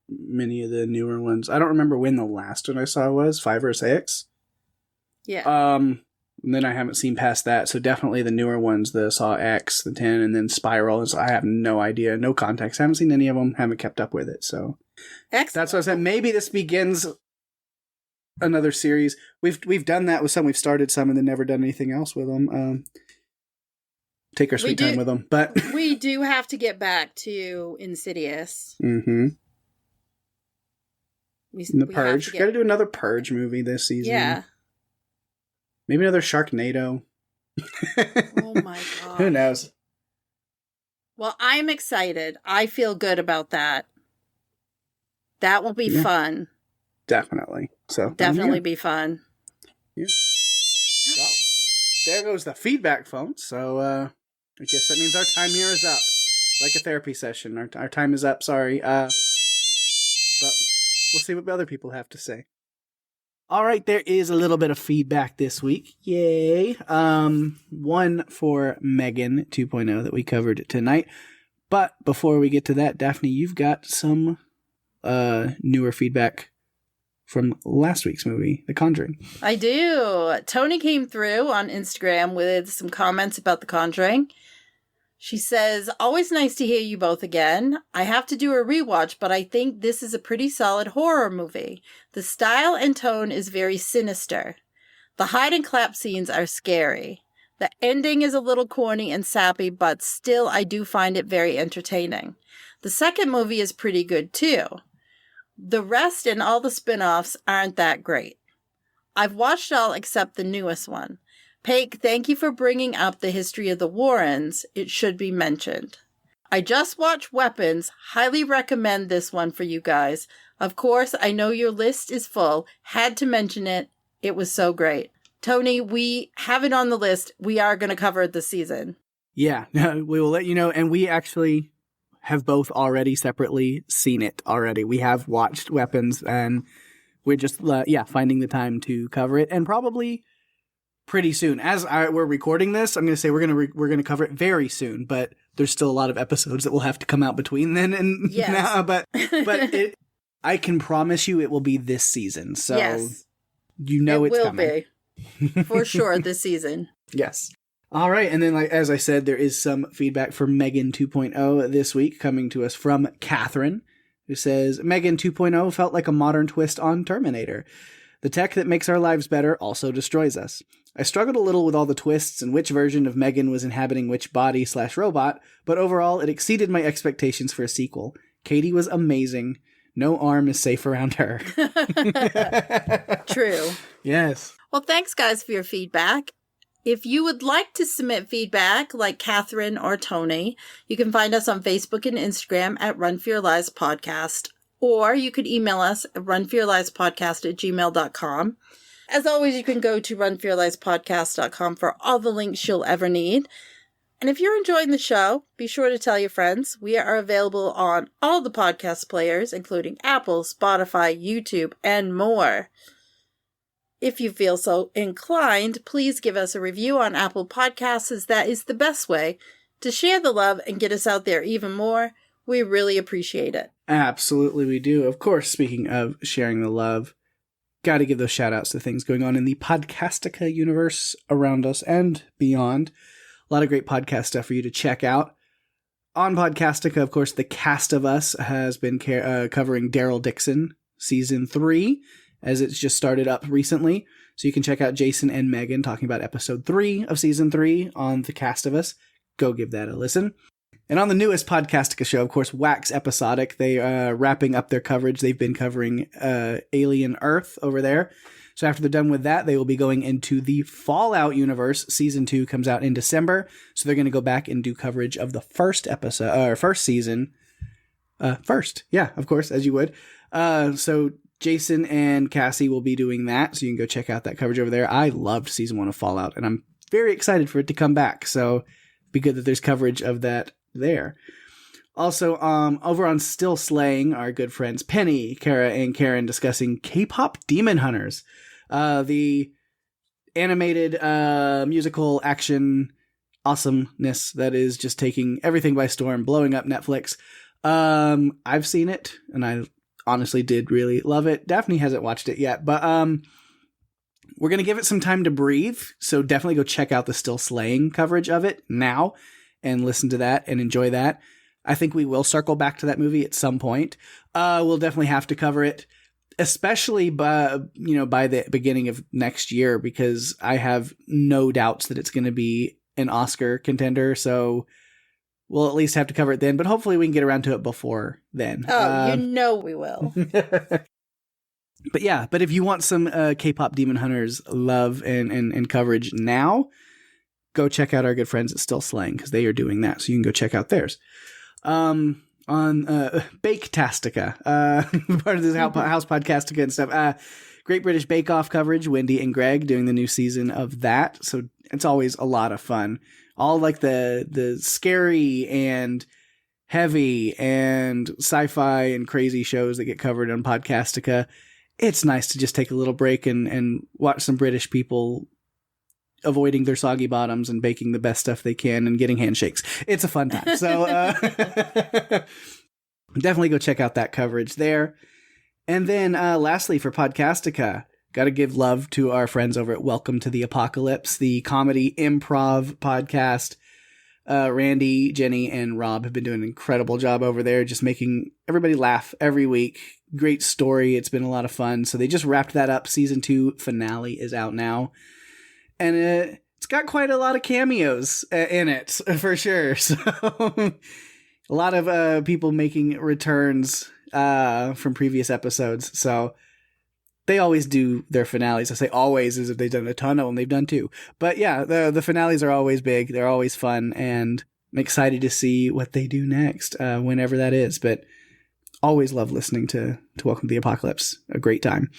many of the newer ones. I don't remember when the last one I saw was, 5 or 6. Yeah. And then I haven't seen past that, so definitely the newer ones, the Saw X, the 10, and then Spiral. So I have no idea, no context. Haven't seen any of them, haven't kept up with it, so... Excellent. That's what I said. Maybe this begins another series. We've done that with some. We've started some and then never done anything else with them. Take our sweet time with them, but we do have to get back to Insidious. Mm-hmm. The we Purge. Got to do another Purge movie this season. Yeah. Maybe another Sharknado. Oh my god. Who knows? Well, I'm excited. I feel good about that. That will be fun. Definitely. So definitely be fun. Yeah. Well, there goes the feedback phone. So I guess that means our time here is up. Like a therapy session. Our time is up, sorry. But we'll see what other people have to say. All right, there is a little bit of feedback this week. Yay. One for M3Gan 2.0 that we covered tonight. But before we get to that, Daphne, you've got some newer feedback from last week's movie, The Conjuring. I do. Tony came through on Instagram with some comments about The Conjuring. She says, always nice to hear you both again. I have to do a rewatch, but I think this is a pretty solid horror movie. The style and tone is very sinister. The hide and clap scenes are scary. The ending is a little corny and sappy, but still I do find it very entertaining. The second movie is pretty good too. The rest and all the spin-offs aren't that great. I've watched all except the newest one. Pake, thank you for bringing up the history of the Warrens. It should be mentioned. I just watched Weapons. Highly recommend this one for you guys. Of course, I know your list is full. Had to mention it. It was so great. Tony, we have it on the list. We are going to cover it this season. Yeah, we will let you know. And we actually have both already separately seen it already. We have watched Weapons and we're just, finding the time to cover it. And probably pretty soon. As we're recording this, I'm going to say we're going to cover it very soon, but there's still a lot of episodes that will have to come out between then and now. But I can promise you it will be this season. So yes, you know it's coming. It will be for sure this season. Yes. All right. And then, as I said, there is some feedback from M3Gan 2.0 this week coming to us from Catherine, who says, M3Gan 2.0 felt like a modern twist on Terminator. The tech that makes our lives better also destroys us. I struggled a little with all the twists and which version of M3Gan was inhabiting which body/robot, but overall it exceeded my expectations for a sequel. Katie was amazing. No arm is safe around her. True. Yes. Well, thanks guys for your feedback. If you would like to submit feedback like Catherine or Tony, you can find us on Facebook and Instagram at Run For Your Lives Podcast, or you could email us at runforyourlivespodcast@gmail.com. As always, you can go to runforyourlivespodcast.com for all the links you'll ever need. And if you're enjoying the show, be sure to tell your friends. We are available on all the podcast players, including Apple, Spotify, YouTube, and more. If you feel so inclined, please give us a review on Apple Podcasts, as that is the best way to share the love and get us out there even more. We really appreciate it. Absolutely, we do. Of course, speaking of sharing the love, got to give those shout outs to things going on in the Podcastica universe around us and beyond. A lot of great podcast stuff for you to check out. On Podcastica, of course, the Cast of Us has been covering Daryl Dixon, Season 3, as it's just started up recently. So you can check out Jason and Megan talking about Episode 3 of Season 3 on the Cast of Us. Go give that a listen. And on the newest Podcastica show, of course, Wax Episodic, they are wrapping up their coverage. They've been covering Alien Earth over there. So after they're done with that, they will be going into the Fallout universe. Season 2 comes out in December. So they're going to go back and do coverage of the first episode, or first season. First, yeah, of course, as you would. So Jason and Cassie will be doing that. So you can go check out that coverage over there. I loved Season 1 of Fallout, and I'm very excited for it to come back. So it'd be good that there's coverage of that there. Also, over on Still Slaying, our good friends Penny, Kara, and Karen discussing K-pop Demon Hunters, the animated musical action awesomeness that is just taking everything by storm, blowing up Netflix. I've seen it, and I honestly did really love it. Daphne hasn't watched it yet, but we're going to give it some time to breathe, so definitely go check out the Still Slaying coverage of it now and listen to that and enjoy that. I think we will circle back to that movie at some point. We'll definitely have to cover it, especially by the beginning of next year, because I have no doubts that it's going to be an Oscar contender. So we'll at least have to cover it then, but hopefully we can get around to it before then. Oh, we will. But if you want some K-pop Demon Hunters love and coverage now, go check out our good friends at Still Slaying, because they are doing that. So you can go check out theirs. On Bake-tastica, part of this House Podcastica and stuff. Great British Bake Off coverage, Wendy and Greg doing the new season of that. So it's always a lot of fun. All like the scary and heavy and sci-fi and crazy shows that get covered on Podcastica. It's nice to just take a little break and watch some British people avoiding their soggy bottoms and baking the best stuff they can and getting handshakes. It's a fun time. So definitely go check out that coverage there. And then lastly, for Podcastica, got to give love to our friends over at Welcome to the Apocalypse, the comedy improv podcast. Randy, Jenny, and Rob have been doing an incredible job over there, just making everybody laugh every week. Great story. It's been a lot of fun. So they just wrapped that up. Season 2 finale is out now. And it's got quite a lot of cameos in it, for sure. So a lot of people making returns from previous episodes. So they always do their finales. I say always as if they've done a ton of them. They've done 2. But yeah, the finales are always big. They're always fun. And I'm excited to see what they do next, whenever that is. But always love listening to Welcome to the Apocalypse. A great time.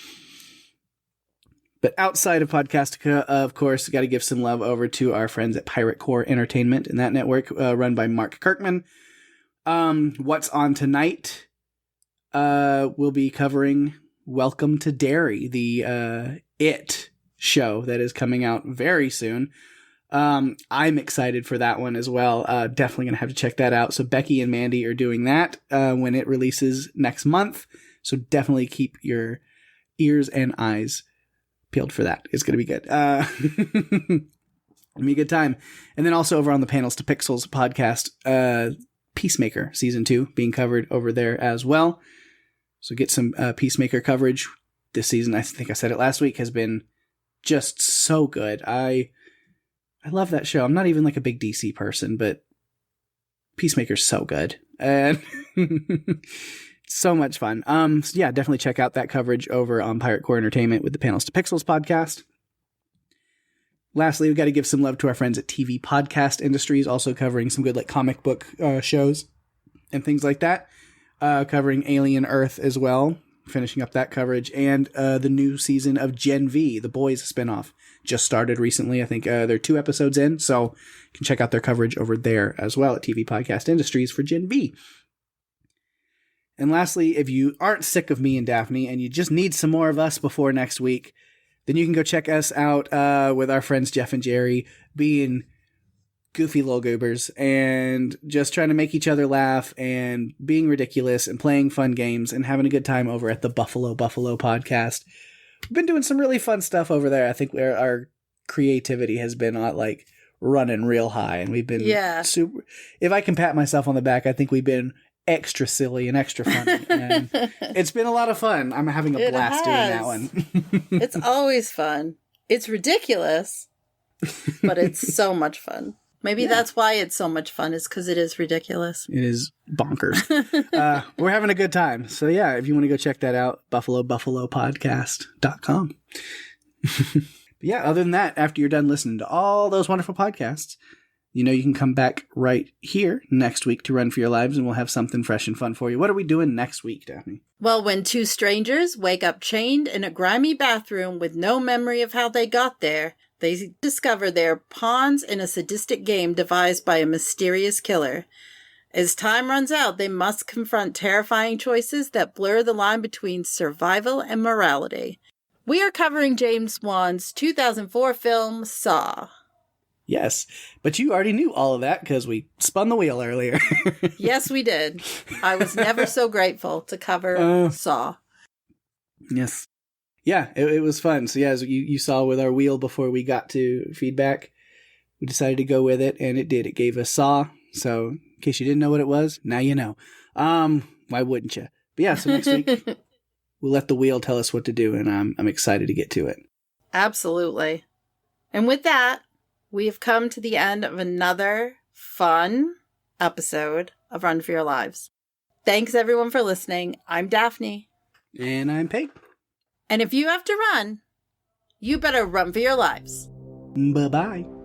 But outside of Podcastica, of course, got to give some love over to our friends at Pirate Core Entertainment and that network run by Mark Kirkman. What's on tonight? We'll be covering Welcome to Derry, the It show that is coming out very soon. I'm excited for that one as well. Definitely going to have to check that out. So Becky and Mandy are doing that when it releases next month. So definitely keep your ears and eyes peeled for that. It's going to be good. It'll be a good time. And then also over on the Panels to Pixels podcast, Peacemaker Season 2 being covered over there as well. So get some Peacemaker coverage this season. I think I said it last week, has been just so good. I love that show. I'm not even like a big DC person, but Peacemaker's so good. And so much fun. So yeah, definitely check out that coverage over on Pirate Core Entertainment with the Panels to Pixels podcast. Lastly, we've got to give some love to our friends at TV Podcast Industries, also covering some good like comic book shows and things like that. Covering Alien Earth as well, finishing up that coverage, and the new season of Gen V, The Boys spinoff, just started recently. I think they're 2 episodes in, so you can check out their coverage over there as well at TV Podcast Industries for Gen V. And lastly, if you aren't sick of me and Daphne and you just need some more of us before next week, then you can go check us out with our friends Jeff and Jerry, being goofy little goobers and just trying to make each other laugh and being ridiculous and playing fun games and having a good time over at the Buffalo podcast. We've been doing some really fun stuff over there. I think our creativity has been like running real high, and we've been super. If I can pat myself on the back, I think we've been extra silly and extra funny, and it's been a lot of fun. I'm having a blast doing that one. It's always fun. It's ridiculous, but it's so much fun. Maybe that's why it's so much fun, is because it is ridiculous. It is bonkers. We're having a good time. So yeah, if you want to go check that out, buffalopodcast.com. Yeah, other than that, after you're done listening to all those wonderful podcasts, you know you can come back right here next week to Run for Your Lives, and we'll have something fresh and fun for you. What are we doing next week, Daphne? Well, when two strangers wake up chained in a grimy bathroom with no memory of how they got there, they discover they're pawns in a sadistic game devised by a mysterious killer. As time runs out, they must confront terrifying choices that blur the line between survival and morality. We are covering James Wan's 2004 film, Saw. Yes, but you already knew all of that because we spun the wheel earlier. Yes, we did. I was never so grateful to cover Saw. Yes. Yeah, it was fun. So yeah, as you saw with our wheel before we got to feedback, we decided to go with it, and it did. It gave us Saw. So in case you didn't know what it was, now you know. Why wouldn't you? But yeah, so next week we'll let the wheel tell us what to do, and I'm excited to get to it. Absolutely. And with that, we have come to the end of another fun episode of Run for Your Lives. Thanks, everyone, for listening. I'm Daphne. And I'm Pake. And if you have to run, you better run for your lives. Bye-bye.